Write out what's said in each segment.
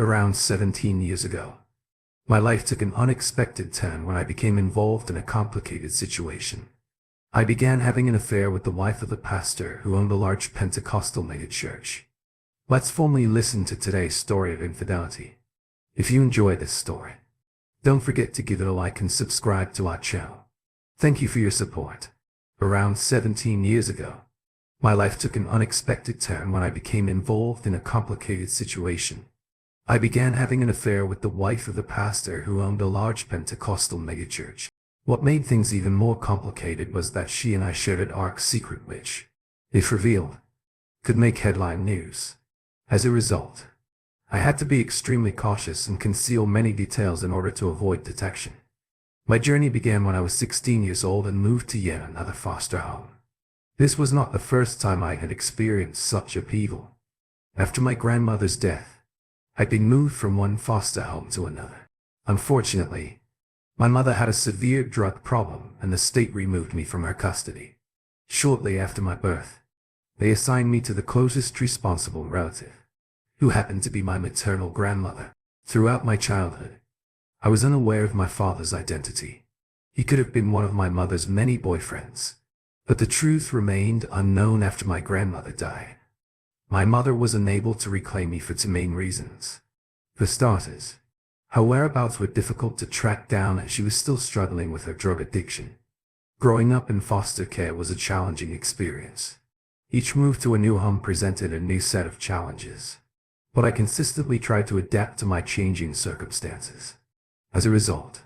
Around 17 years ago, my life took an unexpected turn when I became involved in a complicated situation. I began having an affair with the wife of the pastor who owned a large Pentecostal megachurch. Let's formally listen to today's story of infidelity. If you enjoy this story, don't forget to give it a like and subscribe to our channel. Thank you for your support. Around 17 years ago, my life took an unexpected turn when I became involved in a complicated situation. I began having an affair with the wife of the pastor who owned a large Pentecostal megachurch. What made things even more complicated was that she and I shared a dark secret which, if revealed, could make headline news. As a result, I had to be extremely cautious and conceal many details in order to avoid detection. My journey began when I was 16 years old and moved to yet another foster home. This was not the first time I had experienced such upheaval. After my grandmother's death, I'd been moved from one foster home to another. Unfortunately, my mother had a severe drug problem and the state removed me from her custody. Shortly after my birth, they assigned me to the closest responsible relative, who happened to be my maternal grandmother. Throughout my childhood, I was unaware of my father's identity. He could have been one of my mother's many boyfriends, but the truth remained unknown after my grandmother died. My mother was unable to reclaim me for two main reasons. For starters, her whereabouts were difficult to track down as she was still struggling with her drug addiction. Growing up in foster care was a challenging experience. Each move to a new home presented a new set of challenges, but I consistently tried to adapt to my changing circumstances. As a result,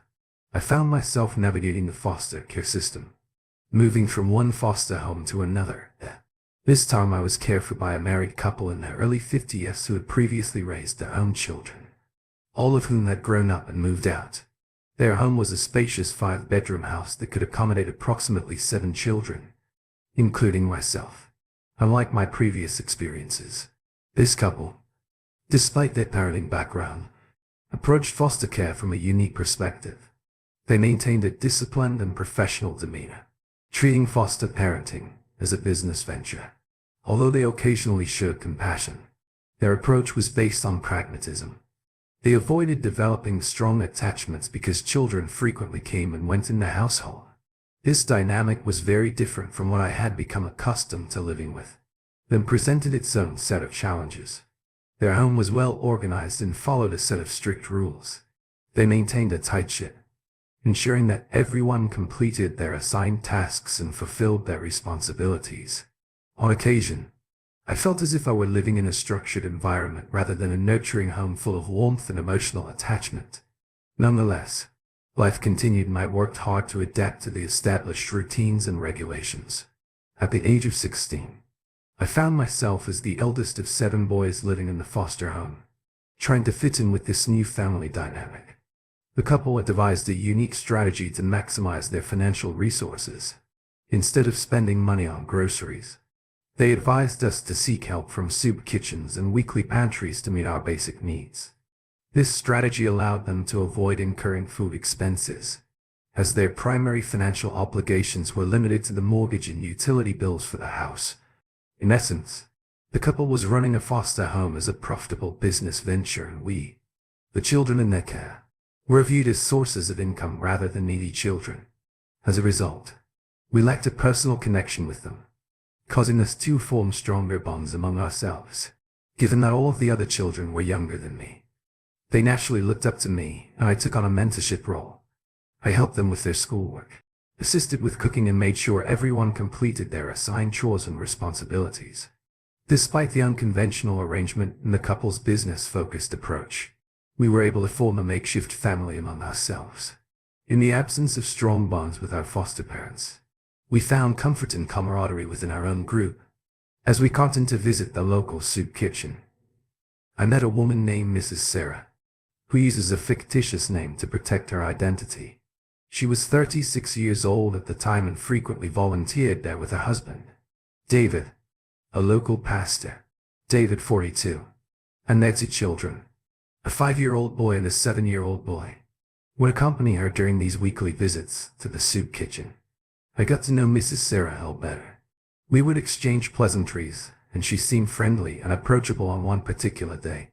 I found myself navigating the foster care system, moving from one foster home to another. This time I was cared for by a married couple in their early 50s who had previously raised their own children, all of whom had grown up and moved out. Their home was a spacious 5-bedroom house that could accommodate approximately 7 children, including myself. Unlike my previous experiences, this couple, despite their parenting background, approached foster care from a unique perspective. They maintained a disciplined and professional demeanor, treating foster parenting as a business venture. Although they occasionally showed compassion, their approach was based on pragmatism. They avoided developing strong attachments because children frequently came and went in the household. This dynamic was very different from what I had become accustomed to living with, then presented its own set of challenges. Their home was well organized and followed a set of strict rules. They maintained a tight ship, ensuring that everyone completed their assigned tasks and fulfilled their responsibilities. On occasion, I felt as if I were living in a structured environment rather than a nurturing home full of warmth and emotional attachment. Nonetheless, life continued and I worked hard to adapt to the established routines and regulations. At the age of 16, I found myself as the eldest of 7 boys living in the foster home, trying to fit in with this new family dynamic. The couple had devised a unique strategy to maximize their financial resources. Instead of spending money on groceries, they advised us to seek help from soup kitchens and weekly pantries to meet our basic needs. This strategy allowed them to avoid incurring food expenses, as their primary financial obligations were limited to the mortgage and utility bills for the house. In essence, the couple was running a foster home as a profitable business venture, and we, the children in their care, were viewed as sources of income rather than needy children. As a result, we lacked a personal connection with them, causing us to form stronger bonds among ourselves. Given that all of the other children were younger than me, they naturally looked up to me, and I took on a mentorship role. I helped them with their schoolwork, assisted with cooking, and made sure everyone completed their assigned chores and responsibilities. Despite the unconventional arrangement and the couple's business-focused approach, we were able to form a makeshift family among ourselves. In the absence of strong bonds with our foster parents, we found comfort and camaraderie within our own group. As we continued to visit the local soup kitchen, I met a woman named Mrs. Sarah, who uses a fictitious name to protect her identity. She was 36 years old at the time and frequently volunteered there with her husband, David, a local pastor. David, 42, and their 2 children, a 5-year-old boy and a 7-year-old boy, would accompany her during these weekly visits to the soup kitchen. I got to know Mrs. Sarah L. better. We would exchange pleasantries, and she seemed friendly and approachable on one particular day.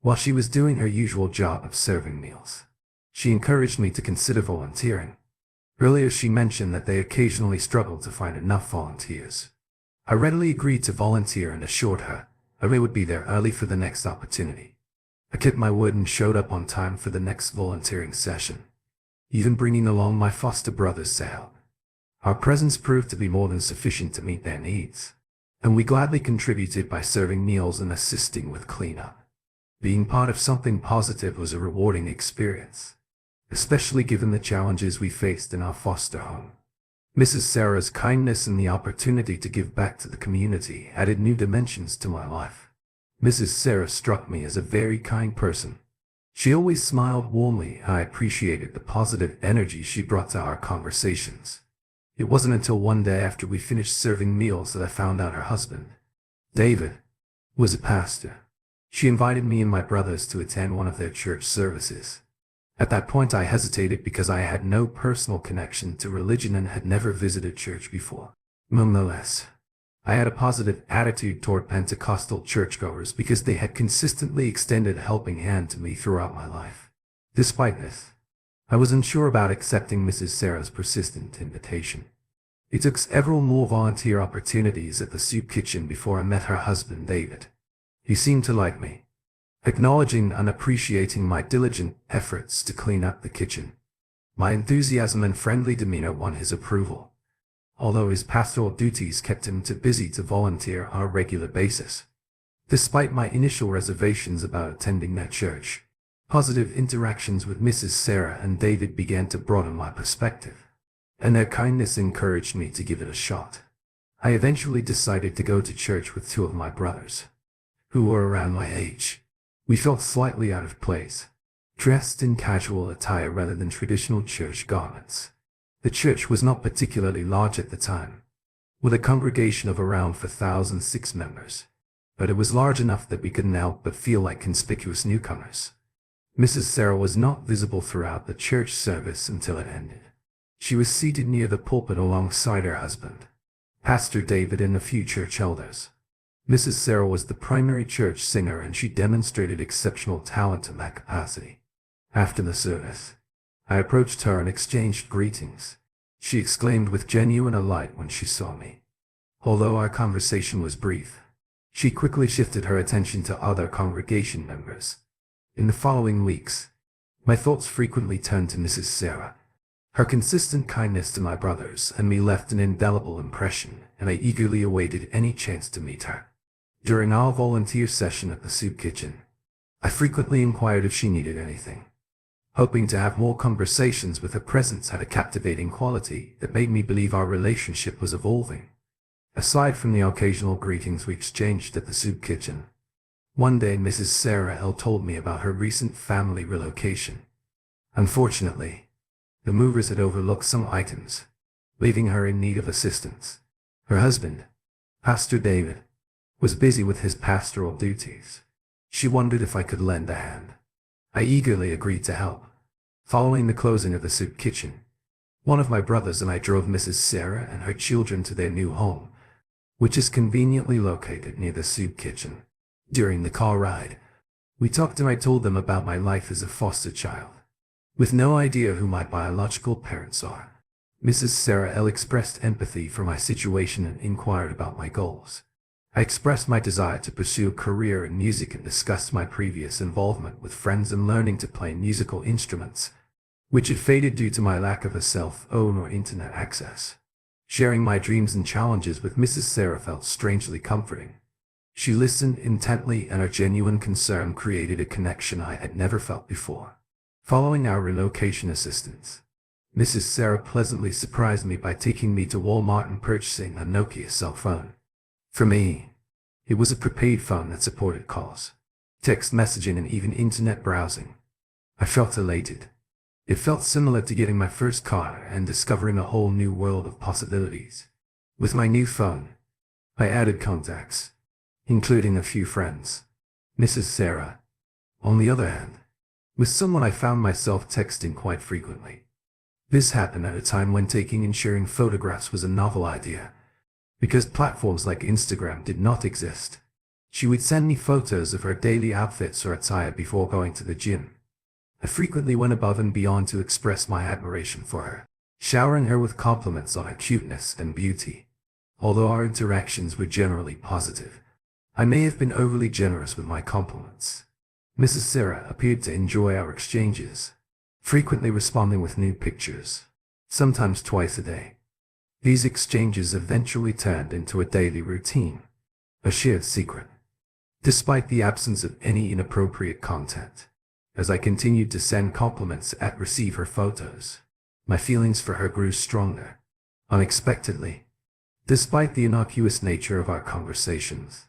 While she was doing her usual job of serving meals, she encouraged me to consider volunteering. Earlier she mentioned that they occasionally struggled to find enough volunteers. I readily agreed to volunteer and assured her I would be there early for the next opportunity. I kept my word and showed up on time for the next volunteering session, even bringing along my foster brothers to help. Our presence proved to be more than sufficient to meet their needs, and we gladly contributed by serving meals and assisting with cleanup. Being part of something positive was a rewarding experience, especially given the challenges we faced in our foster home. Mrs. Sarah's kindness and the opportunity to give back to the community added new dimensions to my life. Mrs. Sarah struck me as a very kind person. She always smiled warmly, and I appreciated the positive energy she brought to our conversations. It wasn't until one day after we finished serving meals that I found out her husband, David, was a pastor. She invited me and my brothers to attend one of their church services. At that point I hesitated because I had no personal connection to religion and had never visited church before. Nonetheless, I had a positive attitude toward Pentecostal churchgoers because they had consistently extended a helping hand to me throughout my life. Despite this, I was unsure about accepting Mrs. Sarah's persistent invitation. It took several more volunteer opportunities at the soup kitchen before I met her husband, David. He seemed to like me, acknowledging and appreciating my diligent efforts to clean up the kitchen. My enthusiasm and friendly demeanor won his approval, although his pastoral duties kept him too busy to volunteer on a regular basis. Despite my initial reservations about attending that church, positive interactions with Mrs. Sarah and David began to broaden my perspective, and their kindness encouraged me to give it a shot. I eventually decided to go to church with two of my brothers, who were around my age. We felt slightly out of place, dressed in casual attire rather than traditional church garments. The church was not particularly large at the time, with a congregation of around 4,006 members, but it was large enough that we couldn't help but feel like conspicuous newcomers. Mrs. Sarah was not visible throughout the church service until it ended. She was seated near the pulpit alongside her husband, Pastor David, and a few church elders. Mrs. Sarah was the primary church singer, and she demonstrated exceptional talent in that capacity. After the service, I approached her and exchanged greetings. She exclaimed with genuine delight when she saw me. Although our conversation was brief, she quickly shifted her attention to other congregation members. In the following weeks, my thoughts frequently turned to Mrs. Sarah. Her consistent kindness to my brothers and me left an indelible impression, and I eagerly awaited any chance to meet her. During our volunteer session at the soup kitchen, I frequently inquired if she needed anything, hoping to have more conversations with her presence had a captivating quality that made me believe our relationship was evolving. Aside from the occasional greetings we exchanged at the soup kitchen, one day Mrs. Sarah L. told me about her recent family relocation. Unfortunately, the movers had overlooked some items, leaving her in need of assistance. Her husband, Pastor David, was busy with his pastoral duties. She wondered if I could lend a hand. I eagerly agreed to help. Following the closing of the soup kitchen, one of my brothers and I drove Mrs. Sarah and her children to their new home, which is conveniently located near the soup kitchen. During the car ride, we talked and I told them about my life as a foster child. With no idea who my biological parents are, Mrs. Sarah L. expressed empathy for my situation and inquired about my goals. I expressed my desire to pursue a career in music and discussed my previous involvement with friends and learning to play musical instruments, which had faded due to my lack of a cell phone or internet access. Sharing my dreams and challenges with Mrs. Sarah felt strangely comforting. She listened intently, and her genuine concern created a connection I had never felt before. Following our relocation assistance, Mrs. Sarah pleasantly surprised me by taking me to Walmart and purchasing a Nokia cell phone. For me, it was a prepaid phone that supported calls, text messaging, and even internet browsing. I felt elated. It felt similar to getting my first car and discovering a whole new world of possibilities. With my new phone, I added contacts, including a few friends. Mrs. Sarah, on the other hand, was someone I found myself texting quite frequently. This happened at a time when taking and sharing photographs was a novel idea, because platforms like Instagram did not exist. She would send me photos of her daily outfits or attire before going to the gym. I frequently went above and beyond to express my admiration for her, showering her with compliments on her cuteness and beauty. Although our interactions were generally positive, I may have been overly generous with my compliments. Mrs. Sarah appeared to enjoy our exchanges, frequently responding with new pictures, sometimes twice a day. These exchanges eventually turned into a daily routine, a shared secret. Despite the absence of any inappropriate content, as I continued to send compliments and receive her photos, my feelings for her grew stronger, unexpectedly. Despite the innocuous nature of our conversations,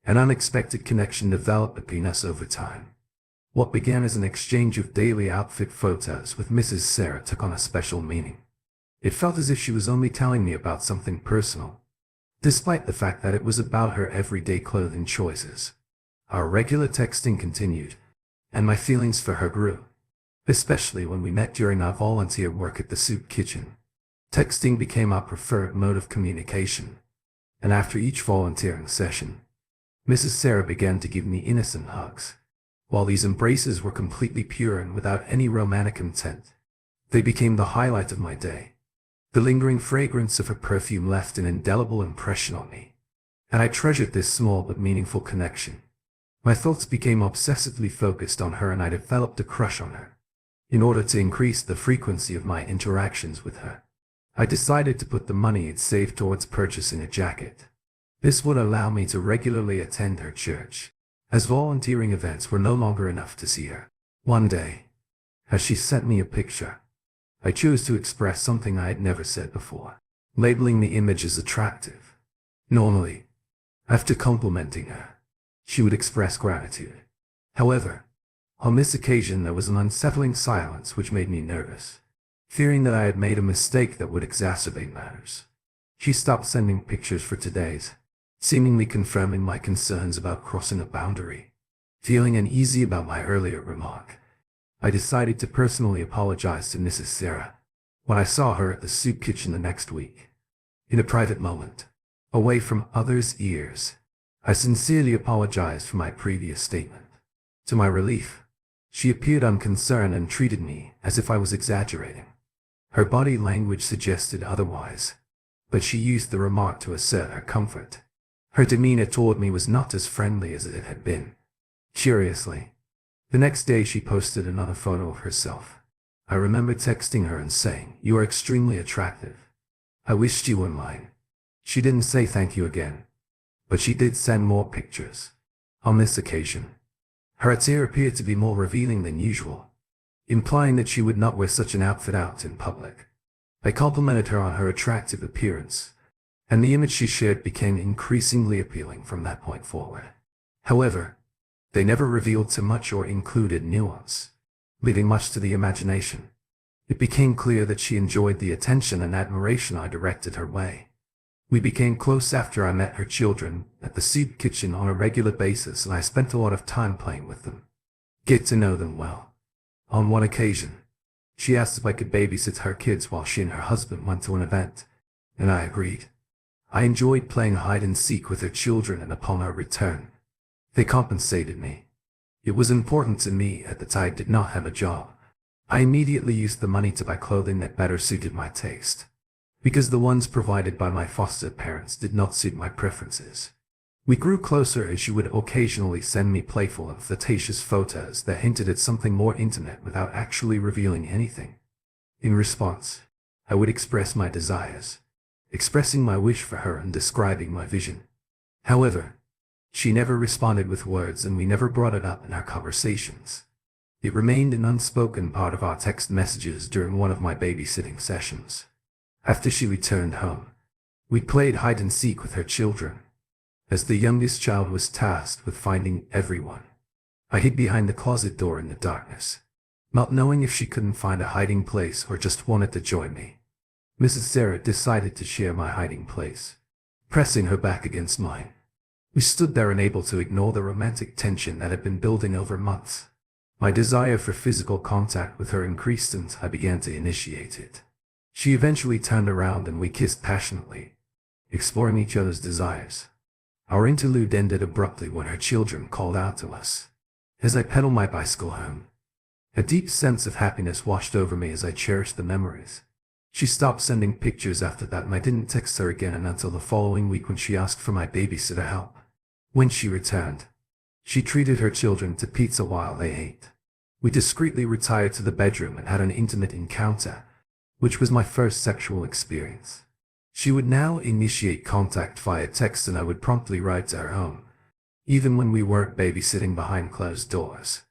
an unexpected connection developed between us over time. What began as an exchange of daily outfit photos with Mrs. Sarah took on a special meaning. It felt as if she was only telling me about something personal, despite the fact that it was about her everyday clothing choices. Our regular texting continued, and my feelings for her grew, especially when we met during our volunteer work at the soup kitchen. Texting became our preferred mode of communication, and after each volunteering session, Mrs. Sarah began to give me innocent hugs. While these embraces were completely pure and without any romantic intent, they became the highlight of my day. The lingering fragrance of her perfume left an indelible impression on me, and I treasured this small but meaningful connection. My thoughts became obsessively focused on her, and I developed a crush on her. In order to increase the frequency of my interactions with her, I decided to put the money I'd saved towards purchasing a jacket. This would allow me to regularly attend her church, as volunteering events were no longer enough to see her. One day, as she sent me a picture, I chose to express something I had never said before, labeling the image as attractive. Normally, after complimenting her, she would express gratitude. However, on this occasion there was an unsettling silence which made me nervous, fearing that I had made a mistake that would exacerbate matters. She stopped sending pictures for 2 days, seemingly confirming my concerns about crossing a boundary. Feeling uneasy about my earlier remark, I decided to personally apologize to Mrs. Sarah when I saw her at the soup kitchen the next week. In a private moment, away from others' ears, I sincerely apologized for my previous statement. To my relief, she appeared unconcerned and treated me as if I was exaggerating. Her body language suggested otherwise, but she used the remark to assert her comfort. Her demeanor toward me was not as friendly as it had been. Curiously, the next day she posted another photo of herself. I remember texting her and saying, "You are extremely attractive. I wished you were mine." She didn't say thank you again, but she did send more pictures. On this occasion, her attire appeared to be more revealing than usual, implying that she would not wear such an outfit out in public. I complimented her on her attractive appearance, and the image she shared became increasingly appealing from that point forward. However, they never revealed too much or included nuance, leaving much to the imagination. It became clear that she enjoyed the attention and admiration I directed her way. We became close after I met her children at the soup kitchen on a regular basis, and I spent a lot of time playing with them, get to know them well. On one occasion, she asked if I could babysit her kids while she and her husband went to an event, and I agreed. I enjoyed playing hide and seek with her children, and upon our return, they compensated me. It was important to me at the time I did not have a job. I immediately used the money to buy clothing that better suited my taste, because the ones provided by my foster parents did not suit my preferences. We grew closer as she would occasionally send me playful and flirtatious photos that hinted at something more intimate without actually revealing anything. In response, I would express my desires, expressing my wish for her and describing my vision. However, she never responded with words, and we never brought it up in our conversations. It remained an unspoken part of our text messages during one of my babysitting sessions. After she returned home, we played hide and seek with her children, as the youngest child was tasked with finding everyone. I hid behind the closet door in the darkness, not knowing if she couldn't find a hiding place or just wanted to join me. Mrs. Sarah decided to share my hiding place, pressing her back against mine. We stood there, unable to ignore the romantic tension that had been building over months. My desire for physical contact with her increased, and I began to initiate it. She eventually turned around and we kissed passionately, exploring each other's desires. Our interlude ended abruptly when her children called out to us. As I pedaled my bicycle home, a deep sense of happiness washed over me as I cherished the memories. She stopped sending pictures after that, and I didn't text her again until the following week when she asked for my babysitter help. When she returned, she treated her children to pizza while they ate. We discreetly retired to the bedroom and had an intimate encounter, which was my first sexual experience. She would now initiate contact via text, and I would promptly ride to her home, even when we weren't babysitting behind closed doors.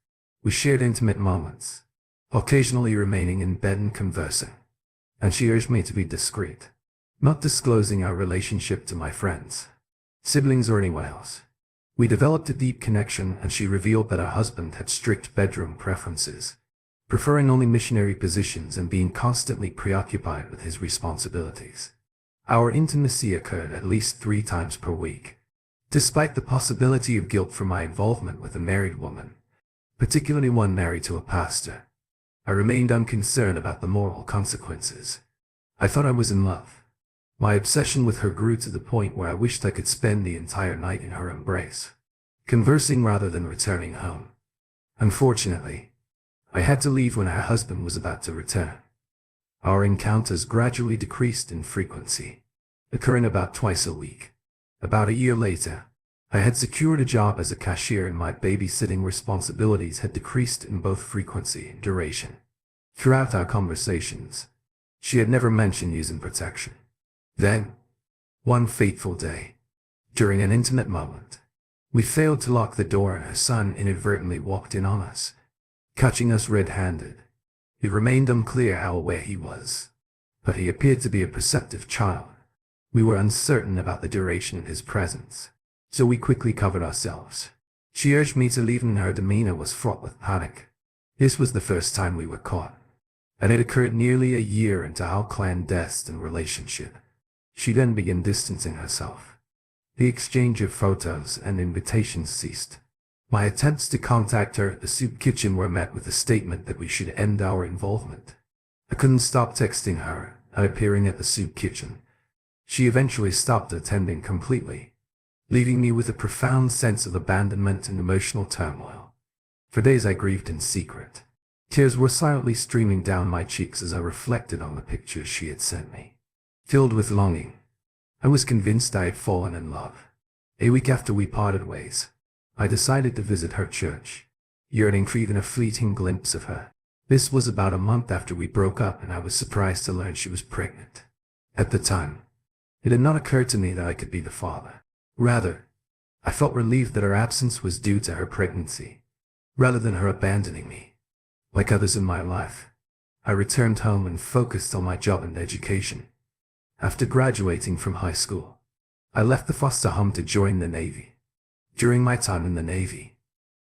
We shared intimate moments, occasionally remaining in bed and conversing, and she urged me to be discreet, not disclosing our relationship to my friends, siblings, or anyone else. We developed a deep connection, and she revealed that her husband had strict bedroom preferences, preferring only missionary positions and being constantly preoccupied with his responsibilities. Our intimacy occurred at least 3 times per week. Despite the possibility of guilt for my involvement with a married woman, particularly one married to a pastor, I remained unconcerned about the moral consequences. I thought I was in love. My obsession with her grew to the point where I wished I could spend the entire night in her embrace, conversing rather than returning home. Unfortunately, I had to leave when her husband was about to return. Our encounters gradually decreased in frequency, occurring about twice a week. About a year later, I had secured a job as a cashier, and my babysitting responsibilities had decreased in both frequency and duration. Throughout our conversations, she had never mentioned using protection. Then, one fateful day, during an intimate moment, we failed to lock the door and her son inadvertently walked in on us, catching us red-handed. It remained unclear how aware he was, but he appeared to be a perceptive child. We were uncertain about the duration of his presence, so we quickly covered ourselves. She urged me to leave, and her demeanor was fraught with panic. This was the first time we were caught, and it occurred nearly a year into our clandestine relationship. She then began distancing herself. The exchange of photos and invitations ceased. My attempts to contact her at the soup kitchen were met with a statement that we should end our involvement. I couldn't stop texting her and appearing at the soup kitchen. She eventually stopped attending completely, leaving me with a profound sense of abandonment and emotional turmoil. For days I grieved in secret. Tears were silently streaming down my cheeks as I reflected on the pictures she had sent me. Filled with longing, I was convinced I had fallen in love. A week after we parted ways, I decided to visit her church, yearning for even a fleeting glimpse of her. This was about a month after we broke up, and I was surprised to learn she was pregnant. At the time, it had not occurred to me that I could be the father. Rather, I felt relieved that her absence was due to her pregnancy, rather than her abandoning me. Like others in my life, I returned home and focused on my job and education. After graduating from high school, I left the foster home to join the Navy. During my time in the Navy,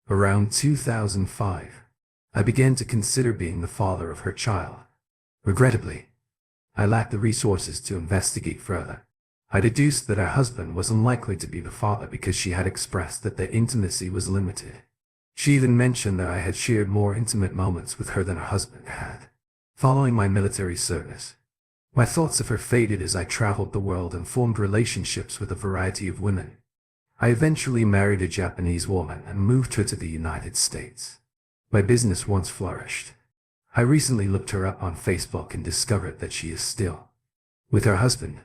around 2005, I began to consider being the father of her child. Regrettably, I lacked the resources to investigate further. I deduced that her husband was unlikely to be the father because she had expressed that their intimacy was limited. She even mentioned that I had shared more intimate moments with her than her husband had. Following my military service, my thoughts of her faded as I traveled the world and formed relationships with a variety of women. I eventually married a Japanese woman and moved her to the United States. My business once flourished. I recently looked her up on Facebook and discovered that she is still with her husband,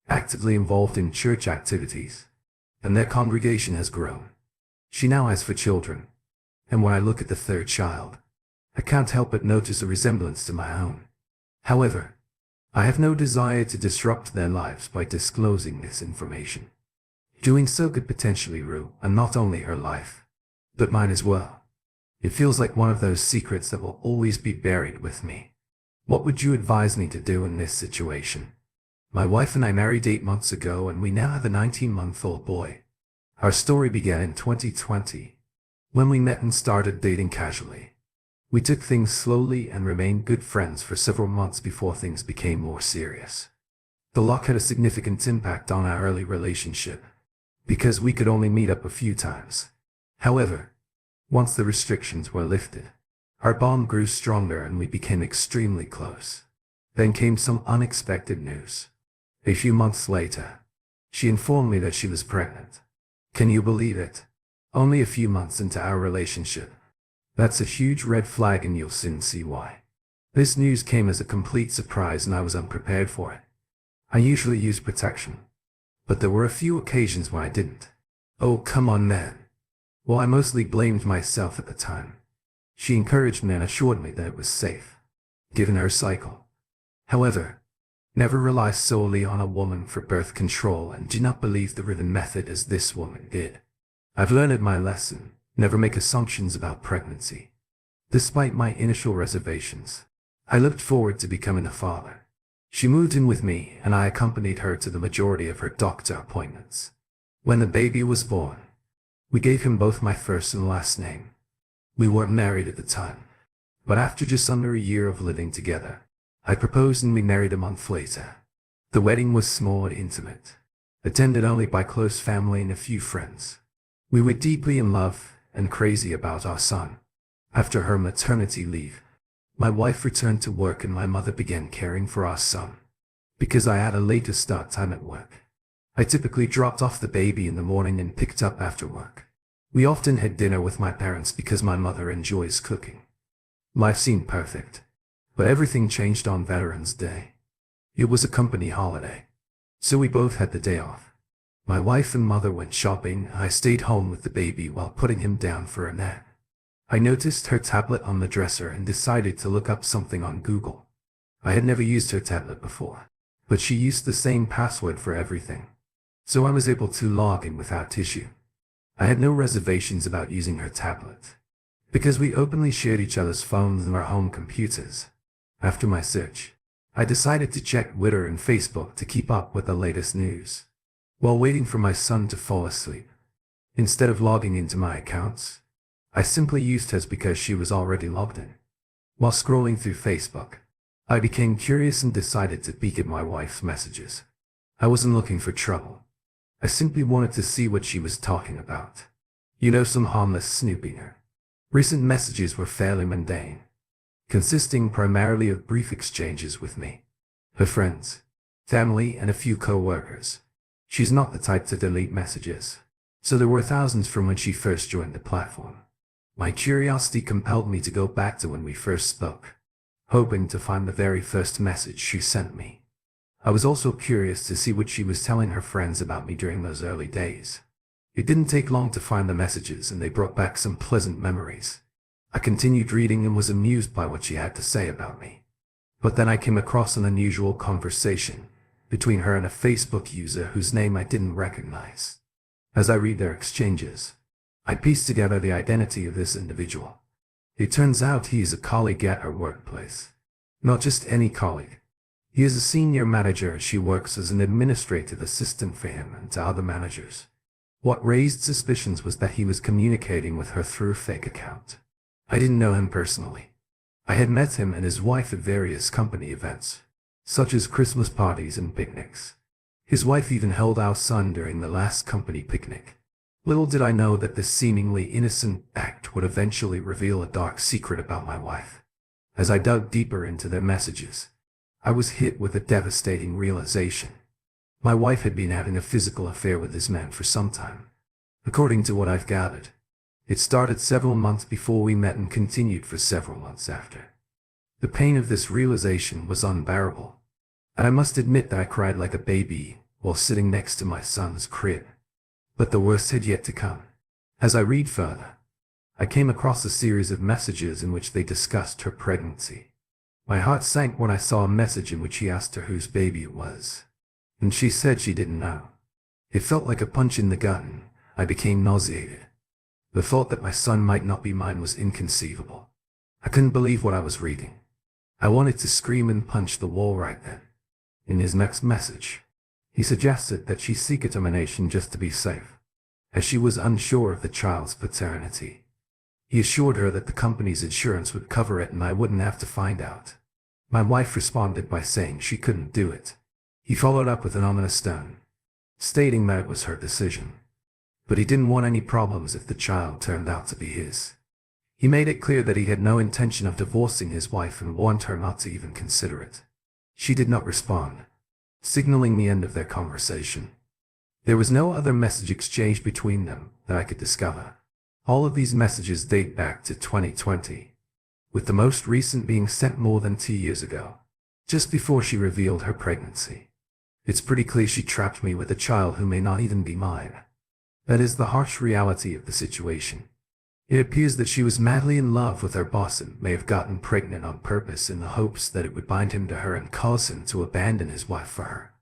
actively involved in church activities, and their congregation has grown. She now has 4 children, and when I look at the 3rd child, I can't help but notice a resemblance to my own. However, I have no desire to disrupt their lives by disclosing this information. Doing so could potentially ruin not only her life, but mine as well. It feels like one of those secrets that will always be buried with me. What would you advise me to do in this situation? My wife and I married 8 months ago, and we now have a 19-month-old boy. Our story began in 2020, when we met and started dating casually. We took things slowly and remained good friends for several months before things became more serious. The lock had a significant impact on our early relationship, because we could only meet up a few times. However, once the restrictions were lifted, our bond grew stronger and we became extremely close. Then came some unexpected news. A few months later, she informed me that she was pregnant. Can you believe it? Only a few months into our relationship. That's a huge red flag and you'll soon see why. This news came as a complete surprise and I was unprepared for it. I usually use protection, but there were a few occasions when I didn't. Oh, come on, man. Well, I mostly blamed myself at the time. She encouraged me and assured me that it was safe, given her cycle. However, never rely solely on a woman for birth control and do not believe the written method as this woman did. I've learned my lesson. Never make assumptions about pregnancy. Despite my initial reservations, I looked forward to becoming a father. She moved in with me and I accompanied her to the majority of her doctor appointments. When the baby was born, we gave him both my first and last name. We weren't married at the time, but after just under a year of living together, I proposed and we married a month later. The wedding was small and intimate, attended only by close family and a few friends. We were deeply in love and crazy about our son. After her maternity leave, my wife returned to work and my mother began caring for our son. Because I had a later start time at work, I typically dropped off the baby in the morning and picked up after work. We often had dinner with my parents because my mother enjoys cooking. Life seemed perfect, but everything changed on Veterans Day. It was a company holiday, so we both had the day off. My wife and mother went shopping. I stayed home with the baby while putting him down for a nap. I noticed her tablet on the dresser and decided to look up something on Google. I had never used her tablet before, but she used the same password for everything, so I was able to log in without issue. I had no reservations about using her tablet, because we openly shared each other's phones and our home computers. After my search, I decided to check Twitter and Facebook to keep up with the latest news, while waiting for my son to fall asleep. Instead of logging into my accounts, I simply used hers because she was already logged in. While scrolling through Facebook, I became curious and decided to peek at my wife's messages. I wasn't looking for trouble. I simply wanted to see what she was talking about. Some harmless snooping her. Recent messages were fairly mundane, consisting primarily of brief exchanges with me, her friends, family, and a few co-workers. She's not the type to delete messages, so there were thousands from when she first joined the platform. My curiosity compelled me to go back to when we first spoke, hoping to find the very first message she sent me. I was also curious to see what she was telling her friends about me during those early days. It didn't take long to find the messages, and they brought back some pleasant memories. I continued reading and was amused by what she had to say about me. But then I came across an unusual conversation between her and a Facebook user whose name I didn't recognize. As I read their exchanges, I pieced together the identity of this individual. It turns out he is a colleague at her workplace. Not just any colleague. He is a senior manager as she works as an administrative assistant for him and to other managers. What raised suspicions was that he was communicating with her through a fake account. I didn't know him personally. I had met him and his wife at various company events, such as Christmas parties and picnics. His wife even held our son during the last company picnic. Little did I know that this seemingly innocent act would eventually reveal a dark secret about my wife. As I dug deeper into their messages, I was hit with a devastating realization. My wife had been having a physical affair with this man for some time. According to what I've gathered, it started several months before we met and continued for several months after. The pain of this realization was unbearable, and I must admit that I cried like a baby while sitting next to my son's crib. But the worst had yet to come. As I read further, I came across a series of messages in which they discussed her pregnancy. My heart sank when I saw a message in which he asked her whose baby it was, and she said she didn't know. It felt like a punch in the gut, and I became nauseated. The thought that my son might not be mine was inconceivable. I couldn't believe what I was reading. I wanted to scream and punch the wall right then. In his next message, he suggested that she seek a termination just to be safe, as she was unsure of the child's paternity. He assured her that the company's insurance would cover it and I wouldn't have to find out. My wife responded by saying she couldn't do it. He followed up with an ominous tone, stating that it was her decision, but he didn't want any problems if the child turned out to be his. He made it clear that he had no intention of divorcing his wife and warned her not to even consider it. She did not respond, signaling the end of their conversation. There was no other message exchange between them that I could discover. All of these messages date back to 2020, with the most recent being sent more than 2 years ago, just before she revealed her pregnancy. It's pretty clear she trapped me with a child who may not even be mine. That is the harsh reality of the situation. It appears that she was madly in love with her boss and may have gotten pregnant on purpose in the hopes that it would bind him to her and cause him to abandon his wife for her.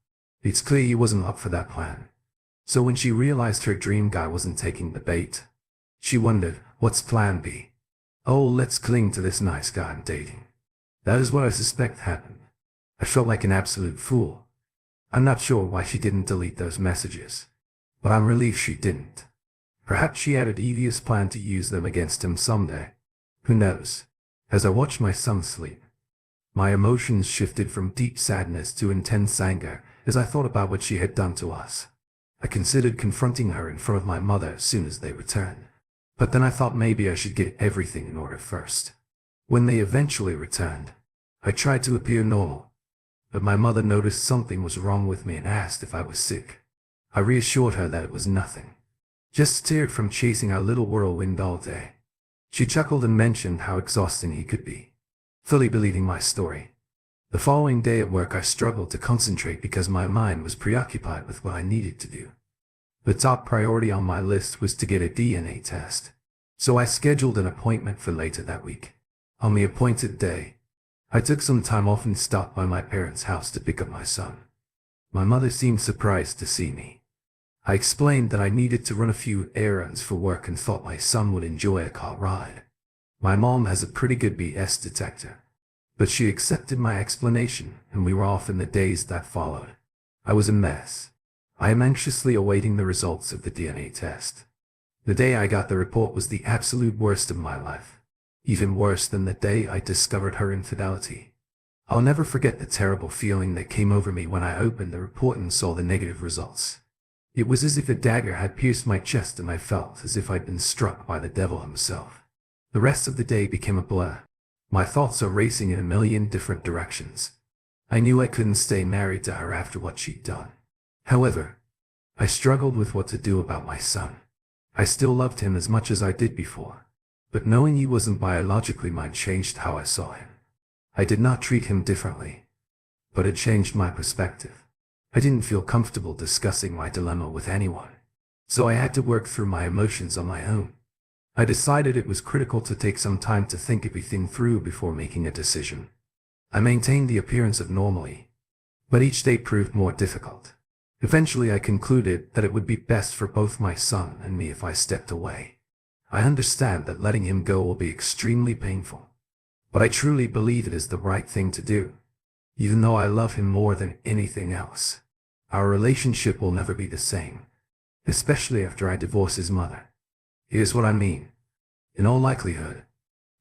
It's clear he wasn't up for that plan. So when she realized her dream guy wasn't taking the bait, she wondered, what's plan B? Oh, let's cling to this nice guy I'm dating. That is what I suspect happened. I felt like an absolute fool. I'm not sure why she didn't delete those messages, but I'm relieved she didn't. Perhaps she had a devious plan to use them against him someday. Who knows? As I watched my son sleep, my emotions shifted from deep sadness to intense anger as I thought about what she had done to us. I considered confronting her in front of my mother as soon as they returned. But then I thought maybe I should get everything in order first. When they eventually returned, I tried to appear normal, but my mother noticed something was wrong with me and asked if I was sick. I reassured her that it was nothing. Just tired from chasing our little whirlwind all day. She chuckled and mentioned how exhausting he could be, fully believing my story. The following day at work I struggled to concentrate because my mind was preoccupied with what I needed to do. The top priority on my list was to get a DNA test, so I scheduled an appointment for later that week. On the appointed day, I took some time off and stopped by my parents' house to pick up my son. My mother seemed surprised to see me. I explained that I needed to run a few errands for work and thought my son would enjoy a car ride. My mom has a pretty good BS detector, but she accepted my explanation and we were off in the days that followed. I was a mess. I am anxiously awaiting the results of the DNA test. The day I got the report was the absolute worst of my life. Even worse than the day I discovered her infidelity. I'll never forget the terrible feeling that came over me when I opened the report and saw the negative results. It was as if a dagger had pierced my chest and I felt as if I'd been struck by the devil himself. The rest of the day became a blur. My thoughts are racing in a million different directions. I knew I couldn't stay married to her after what she'd done. However, I struggled with what to do about my son. I still loved him as much as I did before, but knowing he wasn't biologically mine changed how I saw him. I did not treat him differently, but it changed my perspective. I didn't feel comfortable discussing my dilemma with anyone, so I had to work through my emotions on my own. I decided it was critical to take some time to think everything through before making a decision. I maintained the appearance of normalcy, but each day proved more difficult. Eventually I concluded that it would be best for both my son and me if I stepped away. I understand that letting him go will be extremely painful, but I truly believe it is the right thing to do. Even though I love him more than anything else, our relationship will never be the same, especially after I divorce his mother. Here's what I mean. In all likelihood,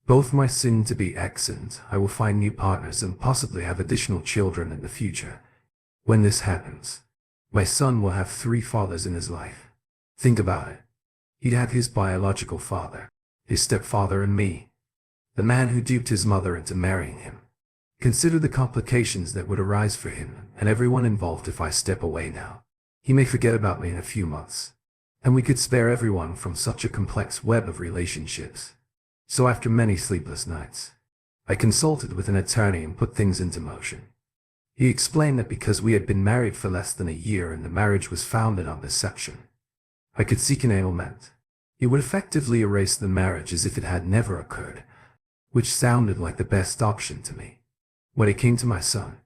both my soon-to-be ex and I will find new partners and possibly have additional children in the future. When this happens, my son will have 3 fathers in his life. Think about it. He'd have his biological father, his stepfather, and me, the man who duped his mother into marrying him. Consider the complications that would arise for him and everyone involved if I step away now. He may forget about me in a few months, and we could spare everyone from such a complex web of relationships. So after many sleepless nights, I consulted with an attorney and put things into motion. He explained that because we had been married for less than a year and the marriage was founded on deception, I could seek an annulment. It would effectively erase the marriage as if it had never occurred, which sounded like the best option to me. When it came to my son,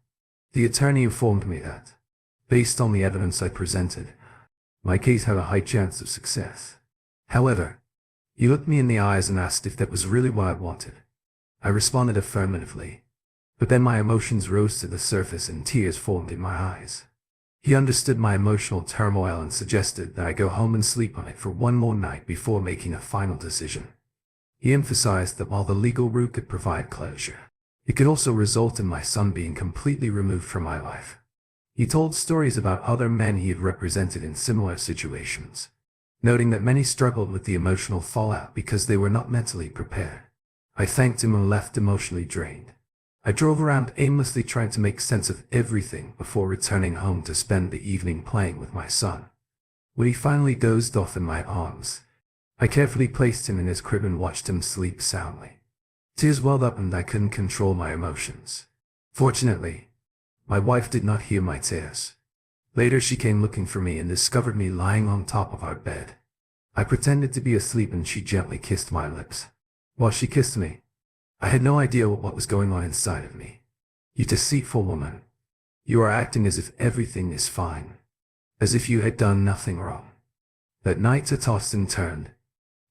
the attorney informed me that, based on the evidence I presented, my case had a high chance of success. However, he looked me in the eyes and asked if that was really what I wanted. I responded affirmatively, but then my emotions rose to the surface and tears formed in my eyes. He understood my emotional turmoil and suggested that I go home and sleep on it for one more night before making a final decision. He emphasized that while the legal route could provide closure, it could also result in my son being completely removed from my life. He told stories about other men he had represented in similar situations, noting that many struggled with the emotional fallout because they were not mentally prepared. I thanked him and left emotionally drained. I drove around aimlessly trying to make sense of everything before returning home to spend the evening playing with my son. When he finally dozed off in my arms, I carefully placed him in his crib and watched him sleep soundly. Tears welled up and I couldn't control my emotions. Fortunately, my wife did not hear my tears. Later she came looking for me and discovered me lying on top of our bed. I pretended to be asleep and she gently kissed my lips. While she kissed me, I had no idea what was going on inside of me. You deceitful woman. You are acting as if everything is fine. As if you had done nothing wrong. That night I tossed and turned,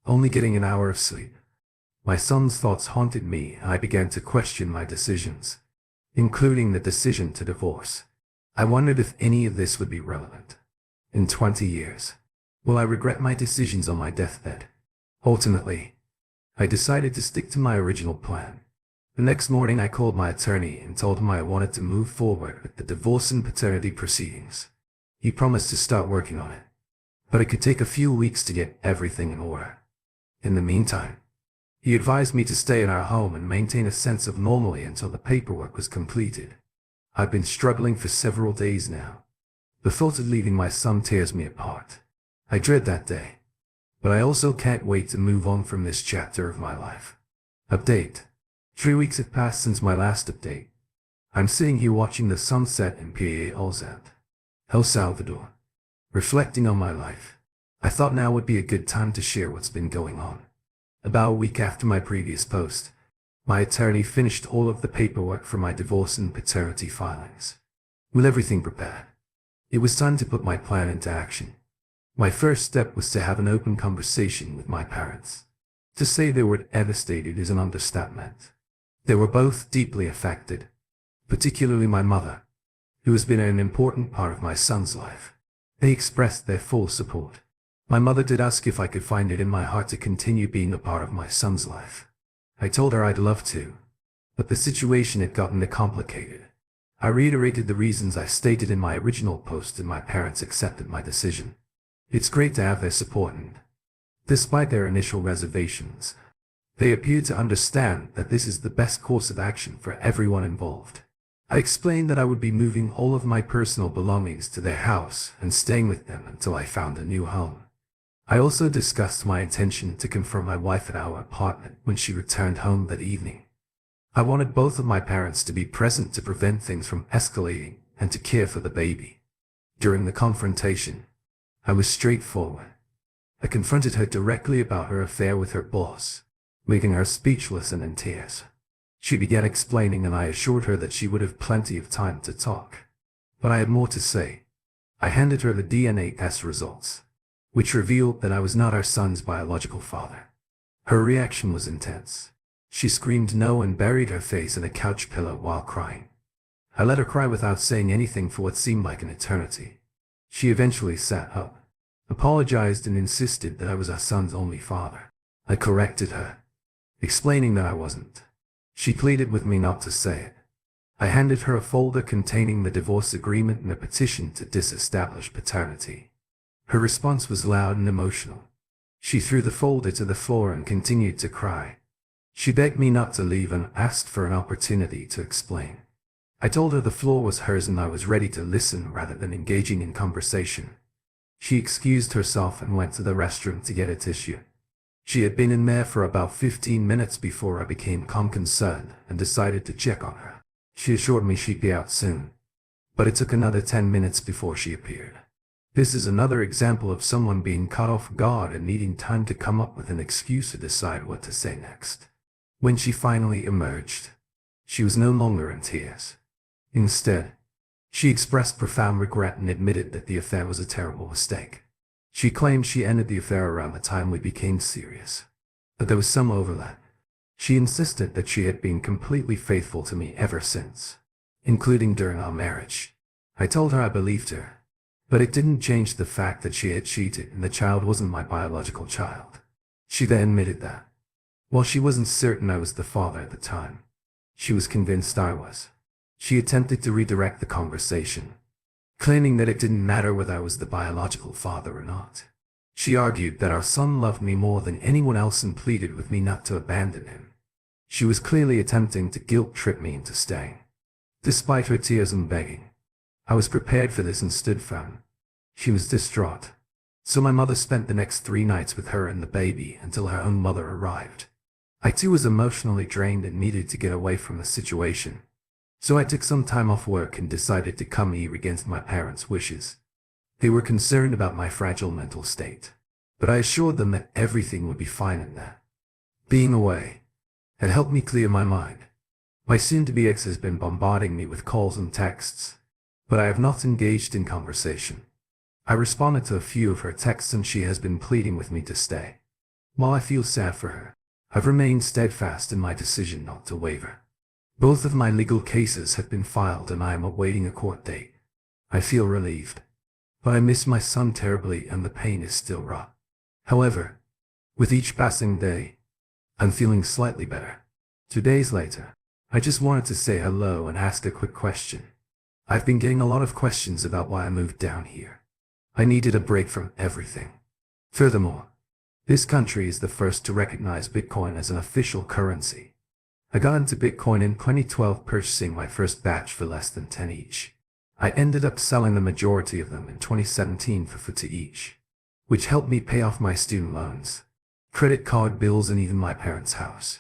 only getting an hour of sleep. My son's thoughts haunted me and I began to question my decisions, including the decision to divorce. I wondered if any of this would be relevant. In 20 years, will I regret my decisions on my deathbed? Ultimately, I decided to stick to my original plan. The next morning I called my attorney and told him I wanted to move forward with the divorce and paternity proceedings. He promised to start working on it, but it could take a few weeks to get everything in order. In the meantime, he advised me to stay in our home and maintain a sense of normalcy until the paperwork was completed. I've been struggling for several days now. The thought of leaving my son tears me apart. I dread that day, but I also can't wait to move on from this chapter of my life. Update. 3 weeks have passed since my last update. I'm sitting here watching the sunset in perils, El Salvador, reflecting on my life. I thought now would be a good time to share what's been going on. About a week after my previous post, my attorney finished all of the paperwork for my divorce and paternity filings. With everything prepared, it was time to put my plan into action. My first step was to have an open conversation with my parents. To say they were devastated is an understatement. They were both deeply affected, particularly my mother, who has been an important part of my son's life. They expressed their full support. My mother did ask if I could find it in my heart to continue being a part of my son's life. I told her I'd love to, but the situation had gotten complicated. I reiterated the reasons I stated in my original post and my parents accepted my decision. It's great to have their support and, despite their initial reservations, they appeared to understand that this is the best course of action for everyone involved. I explained that I would be moving all of my personal belongings to their house and staying with them until I found a new home. I also discussed my intention to confront my wife at our apartment when she returned home that evening. I wanted both of my parents to be present to prevent things from escalating and to care for the baby. During the confrontation, I was straightforward. I confronted her directly about her affair with her boss, leaving her speechless and in tears. She began explaining and I assured her that she would have plenty of time to talk. But I had more to say. I handed her the DNA test results, which revealed that I was not our son's biological father. Her reaction was intense. She screamed no and buried her face in a couch pillow while crying. I let her cry without saying anything for what seemed like an eternity. She eventually sat up, apologized and insisted that I was our son's only father. I corrected her, explaining that I wasn't. She pleaded with me not to say it. I handed her a folder containing the divorce agreement and a petition to disestablish paternity. Her response was loud and emotional. She threw the folder to the floor and continued to cry. She begged me not to leave and asked for an opportunity to explain. I told her the floor was hers and I was ready to listen rather than engaging in conversation. She excused herself and went to the restroom to get a tissue. She had been in there for about 15 minutes before I became concerned and decided to check on her. She assured me she'd be out soon, but it took another 10 minutes before she appeared. This is another example of someone being caught off guard and needing time to come up with an excuse to decide what to say next. When she finally emerged, she was no longer in tears. Instead, she expressed profound regret and admitted that the affair was a terrible mistake. She claimed she ended the affair around the time we became serious, but there was some overlap. She insisted that she had been completely faithful to me ever since, including during our marriage. I told her I believed her, but it didn't change the fact that she had cheated and the child wasn't my biological child. She then admitted that, while she wasn't certain I was the father at the time, she was convinced I was. She attempted to redirect the conversation, claiming that it didn't matter whether I was the biological father or not. She argued that our son loved me more than anyone else and pleaded with me not to abandon him. She was clearly attempting to guilt-trip me into staying. Despite her tears and begging, I was prepared for this and stood firm. She was distraught, So my mother spent the next 3 nights with her and the baby until her own mother arrived. I too was emotionally drained and needed to get away from the situation. So I took some time off work and decided to come here against my parents' wishes. They were concerned about my fragile mental state, but I assured them that everything would be fine and that being away had helped me clear my mind. My soon-to-be ex has been bombarding me with calls and texts, but I have not engaged in conversation. I responded to a few of her texts and she has been pleading with me to stay. While I feel sad for her, I've remained steadfast in my decision not to waver. Both of my legal cases have been filed and I am awaiting a court date. I feel relieved, but I miss my son terribly and the pain is still raw. However, with each passing day, I'm feeling slightly better. 2 days later, I just wanted to say hello and ask a quick question. I've been getting a lot of questions about why I moved down here. I needed a break from everything. Furthermore, this country is the first to recognize Bitcoin as an official currency. I got into Bitcoin in 2012, purchasing my first batch for less than 10 each. I ended up selling the majority of them in 2017 for 40 each, which helped me pay off my student loans, credit card bills, and even my parents' house.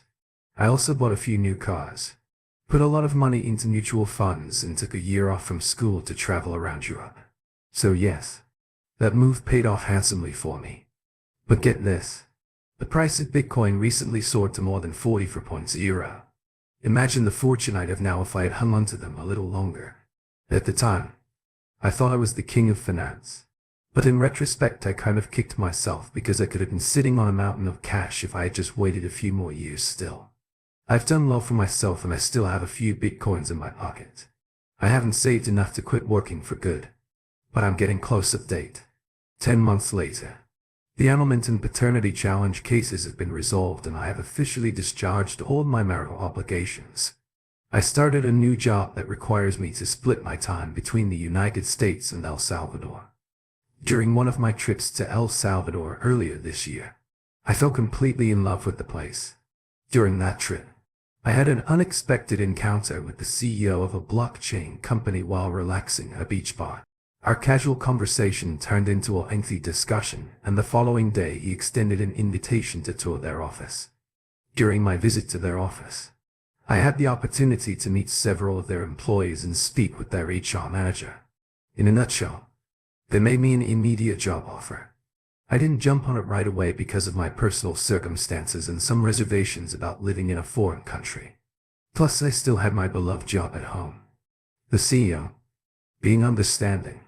I also bought a few new cars, put a lot of money into mutual funds, and took a year off from school to travel around Europe. So yes, that move paid off handsomely for me. But get this, the price of Bitcoin recently soared to more than 44.0. Imagine the fortune I'd have now if I had hung on to them a little longer. At the time, I thought I was the king of finance. But in retrospect, I kind of kicked myself because I could have been sitting on a mountain of cash if I had just waited a few more years still. I've done well for myself and I still have a few Bitcoins in my pocket. I haven't saved enough to quit working for good, but I'm getting close. Update. 10 months later, the annulment and paternity challenge cases have been resolved and I have officially discharged all my marital obligations. I started a new job that requires me to split my time between the United States and El Salvador. During one of my trips to El Salvador earlier this year, I fell completely in love with the place. During that trip, I had an unexpected encounter with the CEO of a blockchain company while relaxing at a beach bar. Our casual conversation turned into a lengthy discussion, and the following day he extended an invitation to tour their office. During my visit to their office, I had the opportunity to meet several of their employees and speak with their HR manager. In a nutshell, they made me an immediate job offer. I didn't jump on it right away because of my personal circumstances and some reservations about living in a foreign country. Plus, I still had my beloved job at home. The CEO, being understanding,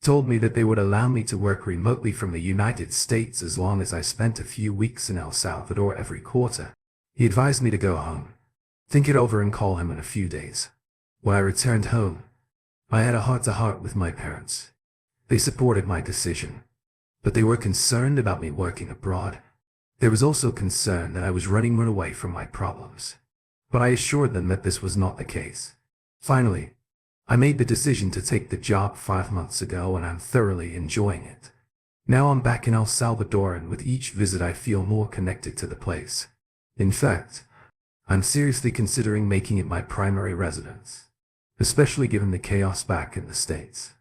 told me that they would allow me to work remotely from the United States as long as I spent a few weeks in El Salvador every quarter. He advised me to go home, think it over, and call him in a few days. When I returned home, I had a heart-to-heart with my parents. They supported my decision, but they were concerned about me working abroad. There was also concern that I was running away from my problems, but I assured them that this was not the case. Finally, I made the decision to take the job 5 months ago and I'm thoroughly enjoying it. Now I'm back in El Salvador and with each visit I feel more connected to the place. In fact, I'm seriously considering making it my primary residence, especially given the chaos back in the States.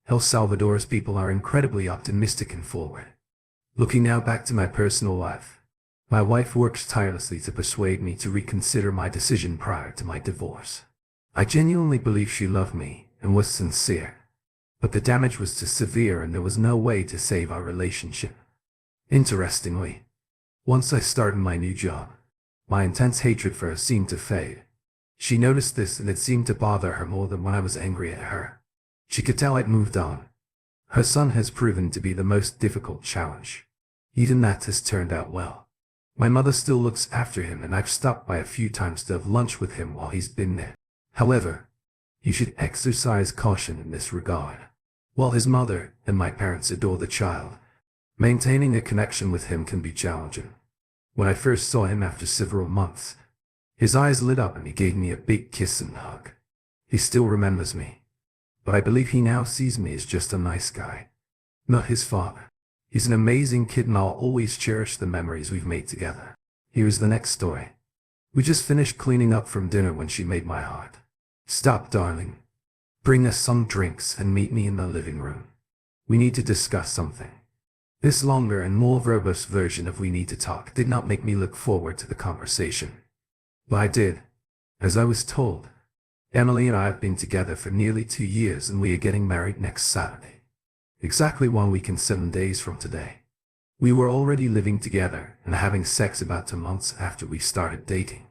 El Salvador's people are incredibly optimistic and forward. Looking now back to my personal life, my wife works tirelessly to persuade me to reconsider my decision prior to my divorce. I genuinely believe she loved me and was sincere, but the damage was too severe and there was no way to save our relationship. Interestingly, once I started my new job, my intense hatred for her seemed to fade. She noticed this and it seemed to bother her more than when I was angry at her. She could tell I'd moved on. Her son has proven to be the most difficult challenge. Even that has turned out well. My mother still looks after him and I've stopped by a few times to have lunch with him while he's been there. However, you should exercise caution in this regard. While his mother and my parents adore the child, maintaining a connection with him can be challenging. When I first saw him after several months, his eyes lit up and he gave me a big kiss and hug. He still remembers me, but I believe he now sees me as just a nice guy, not his father. He's an amazing kid and I'll always cherish the memories we've made together. Here's the next story. We just finished cleaning up from dinner when she made my heart stop, darling. Bring us some drinks and meet me in the living room. We need to discuss something. This longer and more verbose version of "we need to talk" did not make me look forward to the conversation. But I did. As I was told, Emily and I have been together for nearly 2 years and we are getting married next Saturday. Exactly 1 week and 7 days from today. We were already living together and having sex about 2 months after we started dating.